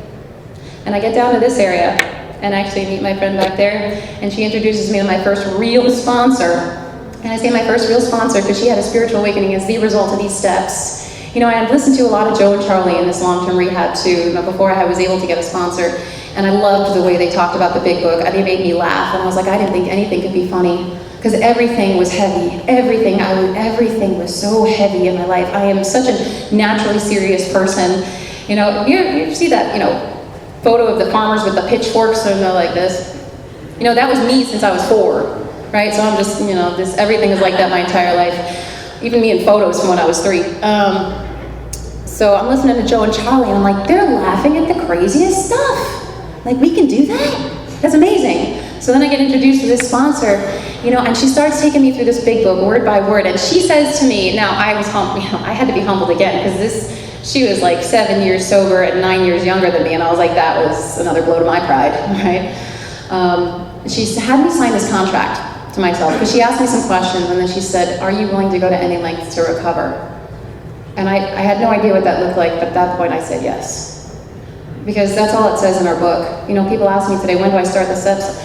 And I get down to this area and actually meet my friend back there, and she introduces me to my first real sponsor. And I say my first real sponsor because she had a spiritual awakening as the result of these steps. I had listened to a lot of Joe and Charlie in this long-term rehab too, before I was able to get a sponsor. And I loved the way they talked about the big book. They made me laugh, and I was like, I didn't think anything could be funny. Because everything was heavy. Everything was so heavy in my life. I am such a naturally serious person. You see that, photo of the farmers with the pitchforks and they're like this. That was me since I was 4, right? So I'm just, everything is like that my entire life. Even me in photos from when I was 3. So I'm listening to Joe and Charlie, and I'm like, they're laughing at the craziest stuff. Like, we can do that? That's amazing. So then I get introduced to this sponsor, and she starts taking me through this big book, word by word, and she says to me, now I was humbled, I had to be humbled again, because she was like 7 years sober and 9 years younger than me, and I was like, that was another blow to my pride, right? She had me sign this contract to myself, because she asked me some questions, and then she said, are you willing to go to any lengths to recover? And I had no idea what that looked like, but at that point I said yes. Because that's all it says in our book. People ask me today, when do I start the steps?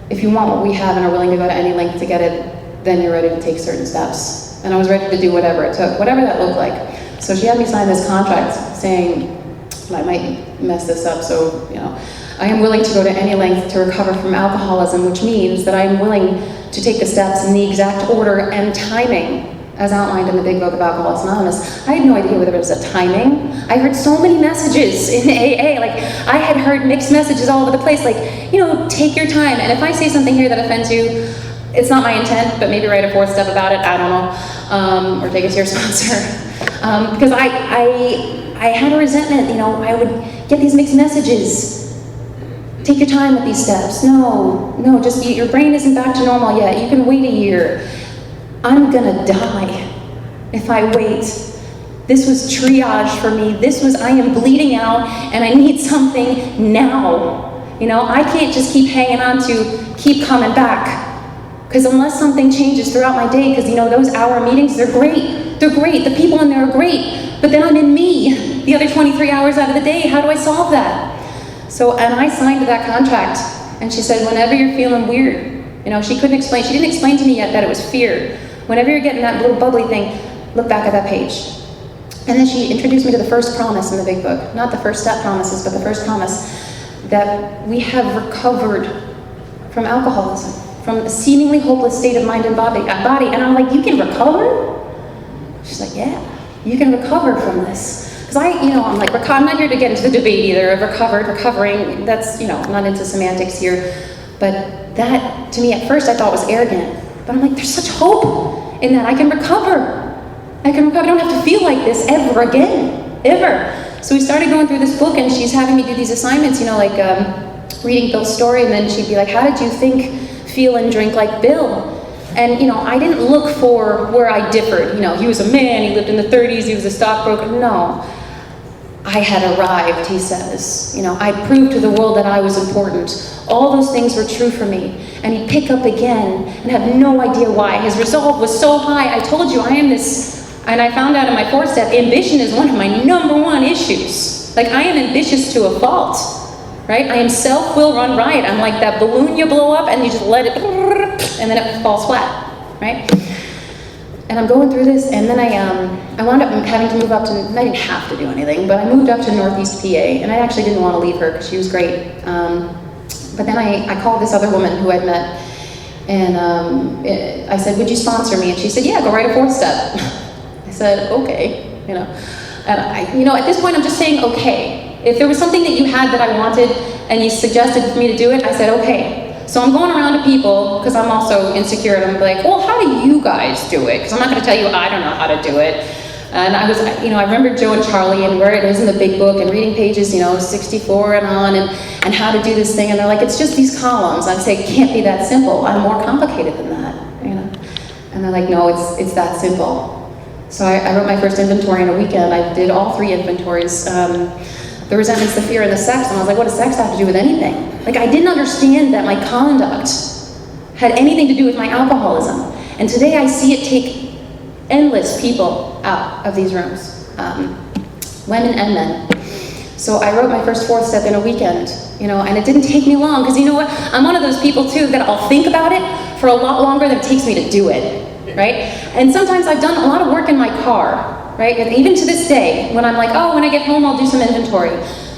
If you want what we have and are willing to go to any length to get it, then you're ready to take certain steps. And I was ready to do whatever it took, whatever that looked like. So she had me sign this contract saying, I might mess this up, so, I am willing to go to any length to recover from alcoholism, which means that I am willing to take the steps in the exact order and timing as outlined in the Big Book of Alcoholics Anonymous. I had no idea whether it was a timing. I heard so many messages in AA, like I had heard mixed messages all over the place, like, take your time. And if I say something here that offends you, it's not my intent, but maybe write a 4th step about it, I don't know, or take it to your sponsor. Because I had a resentment, I would get these mixed messages. Take your time with these steps. No, just your brain isn't back to normal yet. You can wait a year. I'm gonna die if I wait. This was triage for me. I am bleeding out and I need something now. I can't just keep hanging on to keep coming back. Because unless something changes throughout my day, because those hour meetings, they're great. They're great. The people in there are great. But then I'm in me the other 23 hours out of the day. How do I solve that? And I signed that contract. And she said, whenever you're feeling weird, she didn't explain to me yet that it was fear. Whenever you're getting that little bubbly thing, look back at that page. And then she introduced me to the first promise in the Big Book. Not the first step promises, but the first promise that we have recovered from alcoholism, from a seemingly hopeless state of mind and body. And I'm like, you can recover? She's like, yeah, you can recover from this. Because I'm like, I'm not here to get into the debate either of recovering. That's, I'm not into semantics here. But that, to me, at first I thought was arrogant. But I'm like, there's such hope in that. I can recover. I don't have to feel like this ever again, ever. So we started going through this book, and she's having me do these assignments, like reading Bill's story, and then she'd be like, how did you think, feel, and drink like Bill? And, I didn't look for where I differed. He was a man, he lived in the 30s, he was a stockbroker. No. I had arrived, he says. I proved to the world that I was important. All those things were true for me. And he'd pick up again and have no idea why. His resolve was so high. I told you, I am this, and I found out in my 4th step, ambition is one of my #1 issues. Like, I am ambitious to a fault, right? I am self-will run riot. I'm like that balloon you blow up and you just let it, and then it falls flat, right? And I'm going through this, and then I wound up having to move up to, I didn't have to do anything, but I moved up to Northeast PA, and I actually didn't want to leave her because she was great. But then I called this other woman who I'd met, and I said, would you sponsor me? And she said, yeah, go write a 4th step. I said, okay, And at this point I'm just saying, okay. If there was something that you had that I wanted, and you suggested for me to do it, I said, okay. So I'm going around to people, because I'm also insecure, and I'm like, well, how do you guys do it? Because I'm not going to tell you I don't know how to do it. And I remember Joe and Charlie and where it is in the Big Book and reading pages, 64 and on, and how to do this thing. And they're like, it's just these columns. I'd say, it can't be that simple. I'm more complicated than that, And they're like, no, it's that simple. So I wrote my first inventory in a weekend. I did all 3 inventories. The resentments, the fear, and the sex. And I was like, what does sex have to do with anything? Like, I didn't understand that my conduct had anything to do with my alcoholism. And today I see it take endless people out of these rooms, women and men. So I wrote my first 4th step in a weekend, and it didn't take me long, because you know what? I'm one of those people too that I'll think about it for a lot longer than it takes me to do it, right? And sometimes I've done a lot of work in my car, right? And even to this day, when I'm like, oh, when I get home, I'll do some inventory.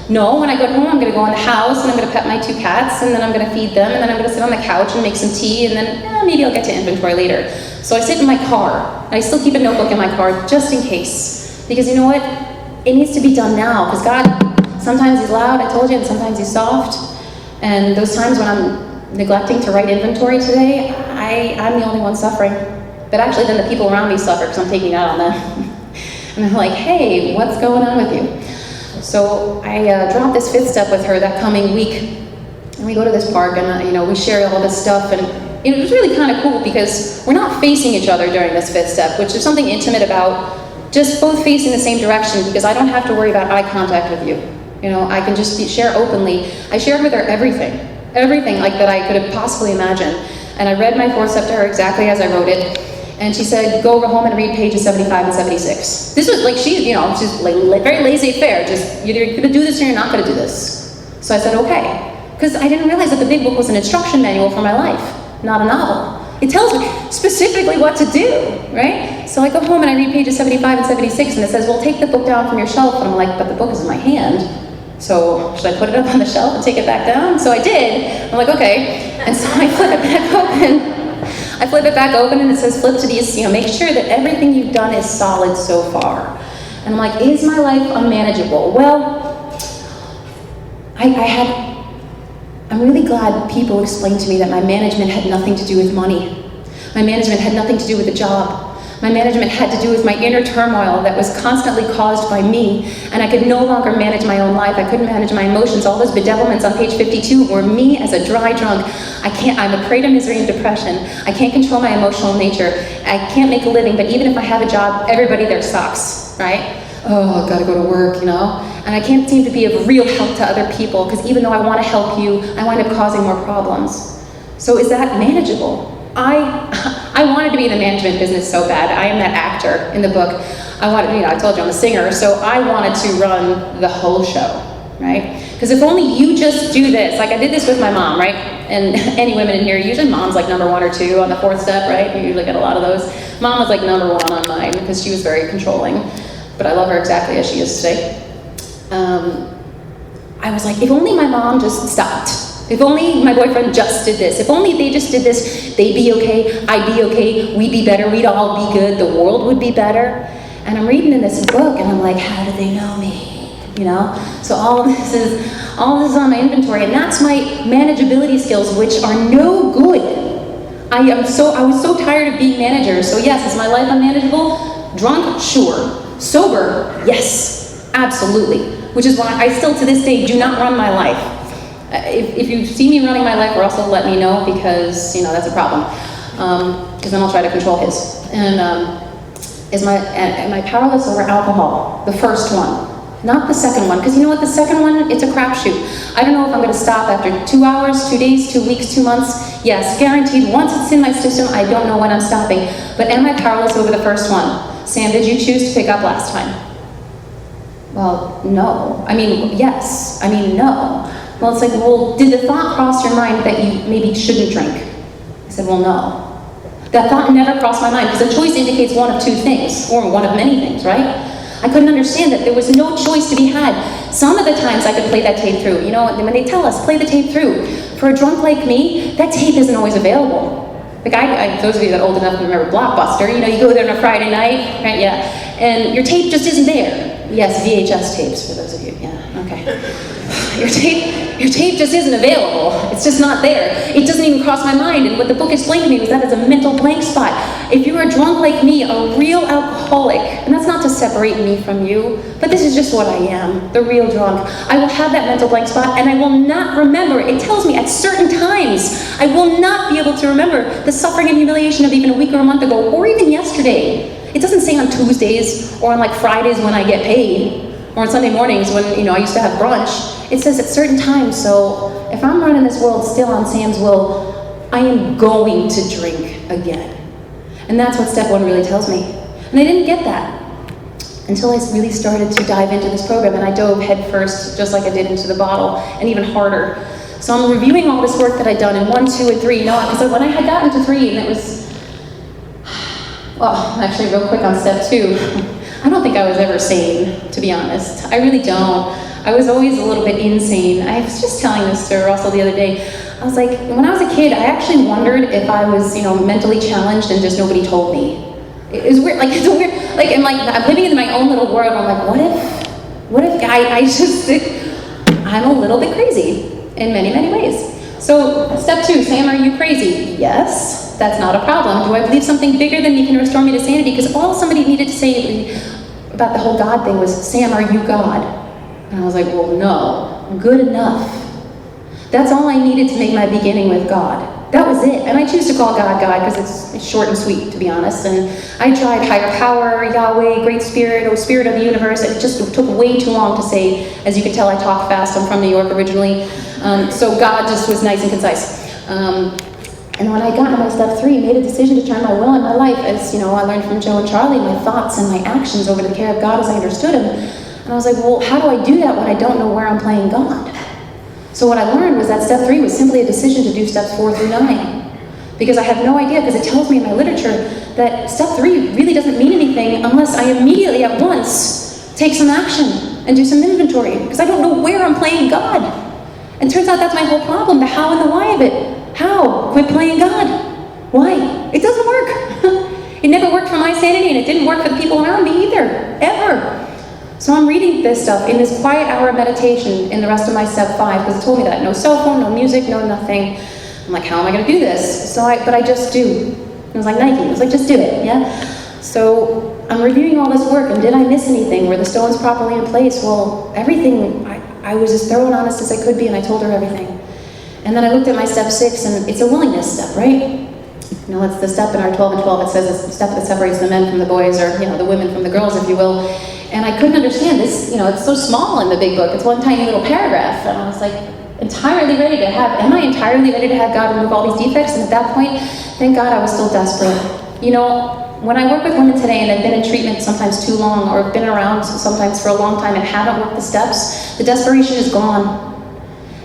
No, when I get home, I'm going to go in the house, and I'm going to pet my 2 cats, and then I'm going to feed them, and then I'm going to sit on the couch and make some tea, and then maybe I'll get to inventory later. So I sit in my car, and I still keep a notebook in my car just in case. Because you know what? It needs to be done now, because God, sometimes He's loud, I told you, and sometimes He's soft. And those times when I'm neglecting to write inventory today, I'm the only one suffering. But actually then the people around me suffer, because I'm taking it out on them. And I'm like, hey, what's going on with you? So I dropped this 5th step with her that coming week. And we go to this park and, we share all this stuff. And it was really kind of cool because we're not facing each other during this 5th step, which is something intimate about just both facing the same direction, because I don't have to worry about eye contact with you. I can just share openly. I shared with her everything like that I could have possibly imagined. And I read my 4th step to her exactly as I wrote it. And she said, go home and read pages 75 and 76. This was like, she's like very laissez-faire. Just, you're going to do this or you're not going to do this. So I said, okay. Because I didn't realize that the big book was an instruction manual for my life, not a novel. It tells me specifically what to do, right? So I go home and I read pages 75 and 76, and it says, well, take the book down from your shelf. And I'm like, but the book is in my hand. So should I put it up on the shelf and take it back down? So I did. I'm like, okay. And so I flip it back open. And it says, flip to these, make sure that everything you've done is solid so far. And I'm like, is my life unmanageable? Well, I'm really glad people explained to me that my management had nothing to do with money. My management had nothing to do with the job. My management had to do with my inner turmoil that was constantly caused by me, and I could no longer manage my own life. I couldn't manage my emotions. All those bedevilments on page 52 were me as a dry drunk. I'm a prey to misery and depression. I can't control my emotional nature. I can't make a living, but even if I have a job, everybody there sucks, right? Oh, I've got to go to work, And I can't seem to be of real help to other people, because even though I want to help you, I wind up causing more problems. So is that manageable? I wanted to be in the management business so bad. I am that actor in the book. I told you I'm a singer, so I wanted to run the whole show, right? Because if only you just do this, like I did this with my mom, right? And any women in here, usually mom's like number 1 or 2 on the 4th step, right? You usually get a lot of those. Mom was like number 1 on mine because she was very controlling, but I love her exactly as she is today. I was like, if only my mom just stopped. If only my boyfriend just did this. If only they just did this, they'd be okay, I'd be okay, we'd be better, we'd all be good, the world would be better. And I'm reading in this book and I'm like, how do they know me? So all of this is on my inventory, and that's my manageability skills, which are no good. I was so tired of being manager. So yes, is my life unmanageable? Drunk? Sure. Sober? Yes, absolutely. Which is why I still to this day do not run my life. If you see me running my life, or also let me know, because that's a problem. Because then I'll try to control his. And am I powerless over alcohol? The first one, not the second one. Because you know what? The second one, it's a crapshoot. I don't know if I'm going to stop after 2 hours, 2 days, 2 weeks, 2 months. Yes, guaranteed. Once it's in my system, I don't know when I'm stopping. But am I powerless over the first one? Sam, did you choose to pick up last time? Well, no. Yes. No. Well, it's like, well, did the thought cross your mind that you maybe shouldn't drink? I said, well, no. That thought never crossed my mind, because a choice indicates one of 2 things, or one of many things, right? I couldn't understand that there was no choice to be had. Some of the times I could play that tape through. When they tell us, play the tape through. For a drunk like me, that tape isn't always available. Like those of you that are old enough to remember Blockbuster, you go there on a Friday night, right? Yeah. And your tape just isn't there. Yes, VHS tapes, for those of you, yeah, okay. Your tape just isn't available. It's just not there. It doesn't even cross my mind. And what the book explained to me was that it's a mental blank spot. If you're a drunk like me, a real alcoholic, and that's not to separate me from you, but this is just what I am, the real drunk, I will have that mental blank spot, and I will not remember. It tells me at certain times, I will not be able to remember the suffering and humiliation of even a week or a month ago, or even yesterday. It doesn't say on Tuesdays, or on like Fridays when I get paid, or on Sunday mornings when, I used to have brunch. It says at certain times, so if I'm running this world still on Sam's will, I am going to drink again. And that's what step 1 really tells me. And I didn't get that until I really started to dive into this program, and I dove head first, just like I did into the bottle, and even harder. So I'm reviewing all this work that I'd done in 1, 2, and 3, because when I had gotten to 3, and it was, well, actually real quick on step 2, I don't think I was ever sane, to be honest. I really don't. I was always a little bit insane. I was just telling this to Russell the other day. I was like, when I was a kid, I actually wondered if I was, mentally challenged and just nobody told me. It was weird, it's a weird, I'm living in my own little world. I'm like, what if I'm a little bit crazy in many, many ways. So step 2, Sam, are you crazy? Yes, that's not a problem. Do I believe something bigger than me can restore me to sanity? Because all somebody needed to say about the whole God thing was, Sam, are you God? And I was like, well, no, good enough. That's all I needed to make my beginning with God. That was it. And I choose to call God God because it's short and sweet, to be honest. And I tried higher power, Yahweh, Great Spirit, or Spirit of the Universe. It just took way too long to say. As you can tell, I talk fast. I'm from New York originally. So God just was nice and concise. And when I got to my step 3, made a decision to turn my will and my life, as you know, I learned from Joe and Charlie, my thoughts and my actions over the care of God as I understood Him. And I was like, well, how do I do that when I don't know where I'm playing God? So what I learned was that step 3 was simply a decision to do steps 4 through 9. Because I have no idea, because it tells me in my literature that step 3 really doesn't mean anything unless I immediately at once take some action and do some inventory. Because I don't know where I'm playing God. And turns out that's my whole problem, the how and the why of it. How? Quit playing God. Why? It doesn't work. It never worked for my sanity, and it didn't work for the people around me either, ever. So I'm reading this stuff in this quiet hour of meditation in the rest of my step 5, because it told me that. No cell phone, no music, no nothing. I'm like, how am I going to do this? But I just do. It was like Nike. It was like, just do it, yeah? So I'm reviewing all this work, and did I miss anything? Were the stones properly in place? Well, everything. I was as thorough and honest as I could be, and I told her everything. And then I looked at my step 6, and it's a willingness step, right? You know, it's the step in our 12 and 12. It says it's the step that separates the men from the boys, or, you know, the women from the girls, if you will. And I couldn't understand this, you know, it's so small in the big book. It's one tiny little paragraph. And I was like, am I entirely ready to have God remove all these defects? And at that point, thank God I was still desperate. You know, when I work with women today and have been in treatment sometimes too long, or have been around sometimes for a long time and haven't worked the steps, the desperation is gone.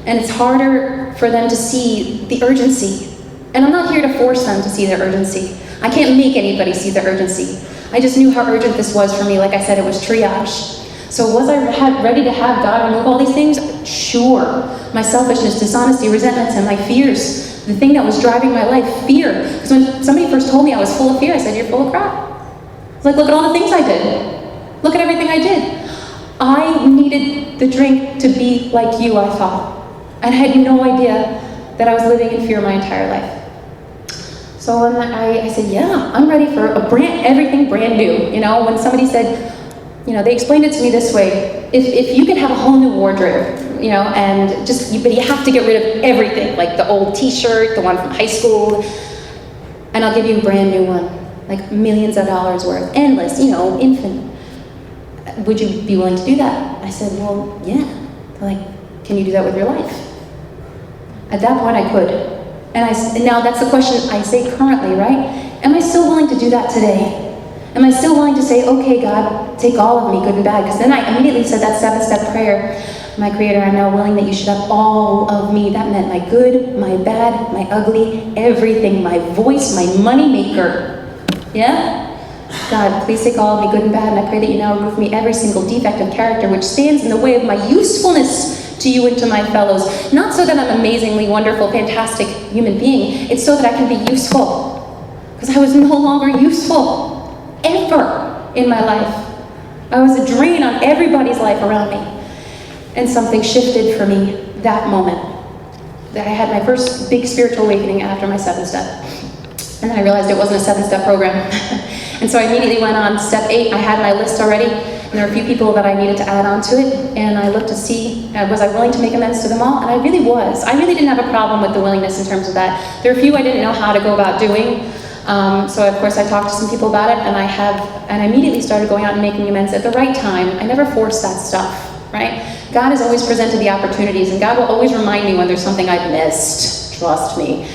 And it's harder for them to see the urgency. And I'm not here to force them to see their urgency. I can't make anybody see the urgency. I just knew how urgent this was for me. Like I said, it was triage. So was I ready to have God remove all these things? Sure. My selfishness, dishonesty, resentments, and my fears. The thing that was driving my life, fear. Because when somebody first told me I was full of fear, I said, you're full of crap. I was like, look at all the things I did. Look at everything I did. I needed the drink to be like you, I thought. And I had no idea that I was living in fear my entire life. So I said, yeah, I'm ready for everything brand new. You know, when somebody said, you know, they explained it to me this way: if you could have a whole new wardrobe, you know, and but you have to get rid of everything, like the old T-shirt, the one from high school, and I'll give you a brand new one, like millions of dollars worth, endless, you know, infinite. Would you be willing to do that? I said, well, yeah. They're like, can you do that with your life? At that point, I could. And now that's the question I say currently, right? Am I still willing to do that today? Am I still willing to say, okay, God, take all of me, good and bad? Because then I immediately said that 7-step prayer. My Creator, I'm now willing that you should have all of me. That meant my good, my bad, my ugly, everything, my voice, my money maker. Yeah? God, please take all of me, good and bad, and I pray that you now remove me every single defect of character which stands in the way of my usefulness to you and to my fellows. Not so that I'm amazingly wonderful, fantastic human being. It's so that I can be useful. Because I was no longer useful, ever, in my life. I was a drain on everybody's life around me. And something shifted for me that moment. That I had my first big spiritual awakening after my 7-step. And then I realized it wasn't a 7-step program. And so I immediately went on step 8. I had my list already. And there were a few people that I needed to add on to it, and I looked to see, was I willing to make amends to them all? And I really was. I really didn't have a problem with the willingness in terms of that. There were a few I didn't know how to go about doing, so of course I talked to some people about it, and I immediately started going out and making amends at the right time. I never forced that stuff, right? God has always presented the opportunities, and God will always remind me when there's something I've missed. Trust me.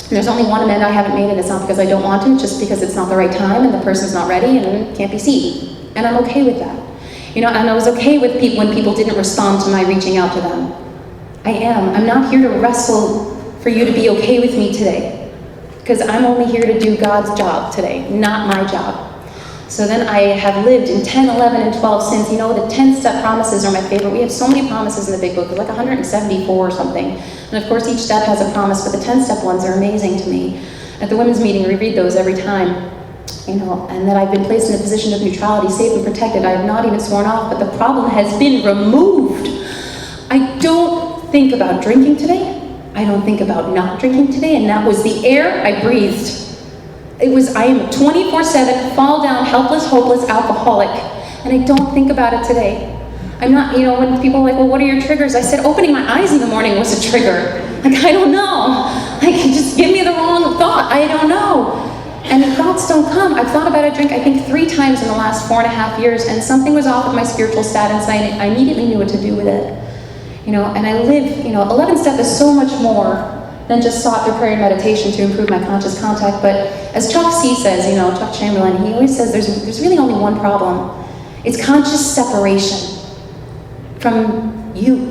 There's only one amend I haven't made, and it's not because I don't want to, it's just because it's not the right time, and the person's not ready, and can't be seen. And I'm okay with that. You know, and I was okay with when people didn't respond to my reaching out to them. I am. I'm not here to wrestle for you to be okay with me today. Because I'm only here to do God's job today, not my job. So then I have lived in 10, 11, and 12 since. You know, the 10-step promises are my favorite. We have so many promises in the big book. There's like 174 or something. And of course, each step has a promise, but the 10-step ones are amazing to me. At the women's meeting, we read those every time. You know, and that I've been placed in a position of neutrality, safe and protected. I have not even sworn off, but the problem has been removed. I don't think about drinking today. I don't think about not drinking today, and that was the air I breathed. I am 24/7, fall down, helpless, hopeless alcoholic. And I don't think about it today. I'm not, when people are like, well, what are your triggers? I said, opening my eyes in the morning was a trigger. Like, I don't know. Like, just give me the wrong thought. I don't know. And the thoughts don't come. I've thought about a drink, I think 3 times in the last 4.5 years, and something was off with my spiritual status, and I immediately knew what to do with it. And I live, 11 step is so much more than just sought through prayer and meditation to improve my conscious contact. But as Chuck C says, Chuck Chamberlain, he always says there's really only one problem. It's conscious separation from you.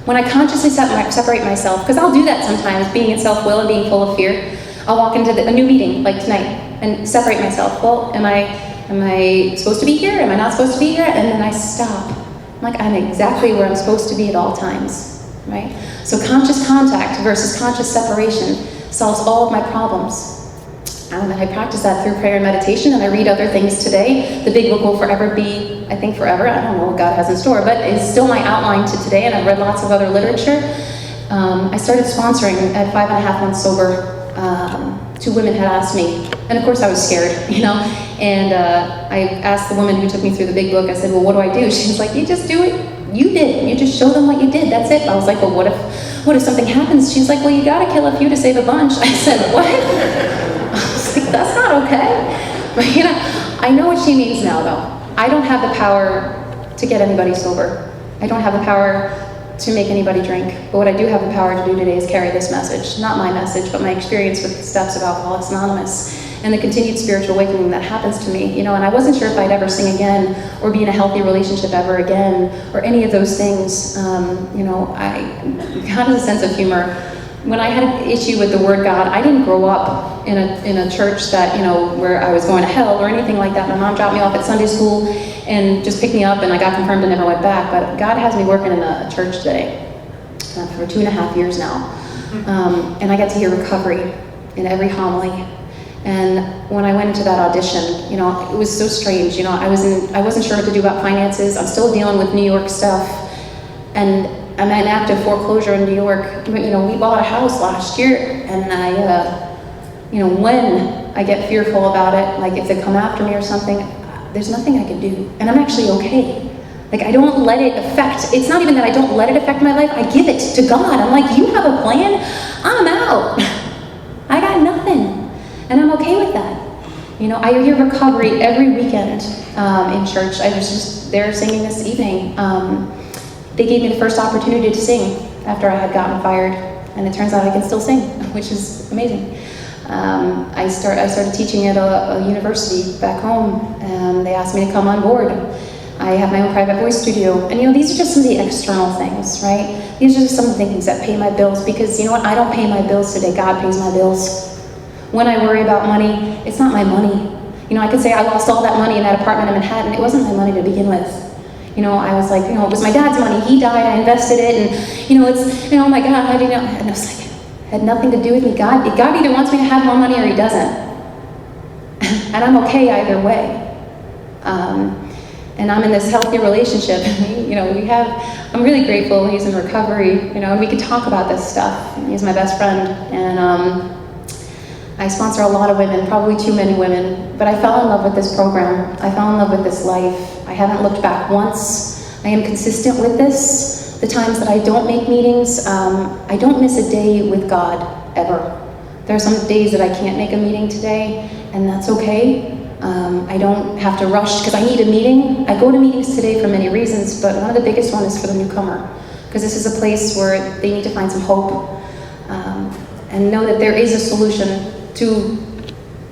When I consciously separate myself, because I'll do that sometimes, being in self-will and being full of fear, I'll walk into a new meeting, like tonight, and separate myself. Well, am I supposed to be here? Am I not supposed to be here? And then I stop. I'm exactly where I'm supposed to be at all times, right? So conscious contact versus conscious separation solves all of my problems. And I practice that through prayer and meditation, and I read other things today. The big book will forever be, I think forever, I don't know what God has in store, but it's still my outline to today, and I've read lots of other literature. I started sponsoring at 5.5 months sober. 2 women had asked me, and of course I was scared, and I asked the woman who took me through the big book, I said, well, what do I do? She's like, you just do it. You did. You just show them what you did. That's it. I was like, well, what if something happens? She's like, well, you gotta kill a few to save a bunch. I said, what? I was like, that's not okay. But I know what she means now, though. I don't have the power to get anybody sober. I don't have the power to make anybody drink. But what I do have the power to do today is carry this message. Not my message, but my experience with the steps of Alcoholics Anonymous and the continued spiritual awakening that happens to me. And I wasn't sure if I'd ever sing again or be in a healthy relationship ever again or any of those things. God has a sense of humor. When I had an issue with the word God, I didn't grow up in a church that, where I was going to hell or anything like that. My mom dropped me off at Sunday school and just picked me up, and I got confirmed and never went back. But God has me working in a church today for 2.5 years now. And I get to hear recovery in every homily. And when I went into that audition, it was so strange. I wasn't sure what to do about finances. I'm still dealing with New York stuff. And I'm in active foreclosure in New York. We bought a house last year, and when I get fearful about it, like if they come after me or something, there's nothing I can do. And I'm actually okay. I don't let it affect, it's not even that I don't let it affect my life, I give it to God. I'm like, you have a plan? I'm out. I got nothing. And I'm okay with that. I hear recovery every weekend in church. I was just there singing this evening. They gave me the first opportunity to sing after I had gotten fired, and it turns out I can still sing, which is amazing. I started teaching at a university back home, and they asked me to come on board. I have my own private voice studio, and these are just some of the external things, right? These are just some of the things that pay my bills, because I don't pay my bills today, God pays my bills. When I worry about money, it's not my money. I could say I lost all that money in that apartment in Manhattan. It wasn't my money to begin with. I was like, it was my dad's money. He died, I invested it, and, it's, oh my God, how do you know? And I was like, it had nothing to do with me. God either wants me to have more money or he doesn't. And I'm okay either way. And I'm in this healthy relationship. I'm really grateful he's in recovery, and we can talk about this stuff. He's my best friend, and I sponsor a lot of women, probably too many women, but I fell in love with this program. I fell in love with this life. I haven't looked back once. I am consistent with this. The times that I don't make meetings, I don't miss a day with God, ever. There are some days that I can't make a meeting today, and that's okay. I don't have to rush because I need a meeting. I go to meetings today for many reasons, but one of the biggest one is for the newcomer, because this is a place where they need to find some hope and know that there is a solution to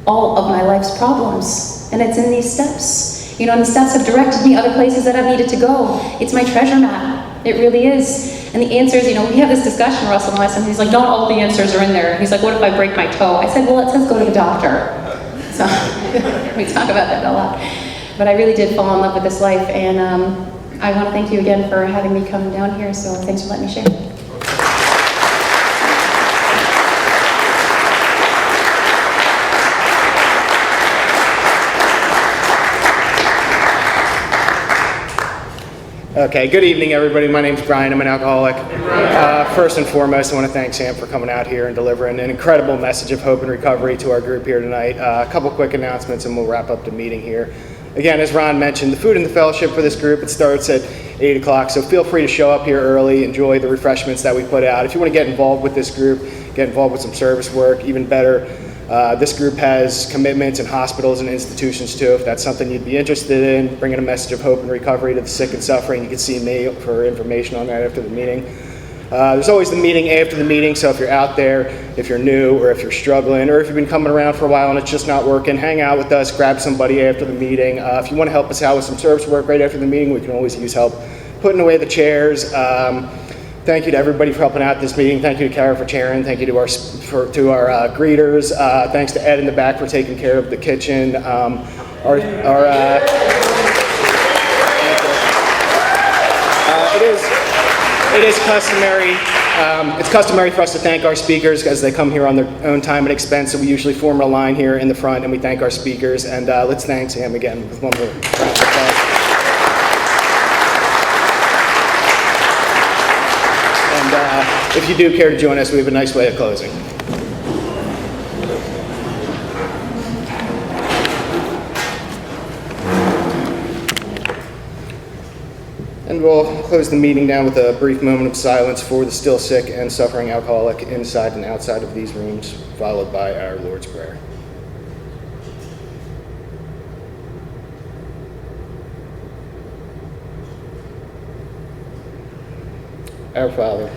all of my life's problems, and it's in these steps. And the steps have directed me other places that I've needed to go. It's my treasure map. It really is. And the answers, we had this discussion, Russell and I, and he's like, not all the answers are in there. He's like, what if I break my toe? I said, well, it says go to the doctor. So we talk about that a lot. But I really did fall in love with this life, and I want to thank you again for having me come down here, so thanks for letting me share. Okay, good evening, everybody. My name's Brian. I'm an alcoholic. First and foremost, I want to thank Sam for coming out here and delivering an incredible message of hope and recovery to our group here tonight. A couple quick announcements and we'll wrap up the meeting here. Again, as Ron mentioned, the food and the fellowship for this group, it starts at 8 o'clock, so feel free to show up here early, enjoy the refreshments that we put out. If you want to get involved with this group, get involved with some service work, even better, this group has commitments in hospitals and institutions too. If that's something you'd be interested in, bringing a message of hope and recovery to the sick and suffering, you can see me for information on that after the meeting. There's always the meeting after the meeting, so if you're out there, if you're new, or if you're struggling, or if you've been coming around for a while and it's just not working, hang out with us, grab somebody after the meeting. If you want to help us out with some service work right after the meeting, we can always use help putting away the chairs. Thank you to everybody for helping out this meeting. Thank you to Kara for chairing. Thank you to our greeters. Thanks to Ed in the back for taking care of the kitchen. It is customary. It's customary for us to thank our speakers as they come here on their own time and expense. So we usually form a line here in the front, and we thank our speakers. And let's thank Sam again with one more round of applause. And if you do care to join us, we have a nice way of closing. And we'll close the meeting down with a brief moment of silence for the still sick and suffering alcoholic inside and outside of these rooms, followed by our Lord's Prayer. Our Father,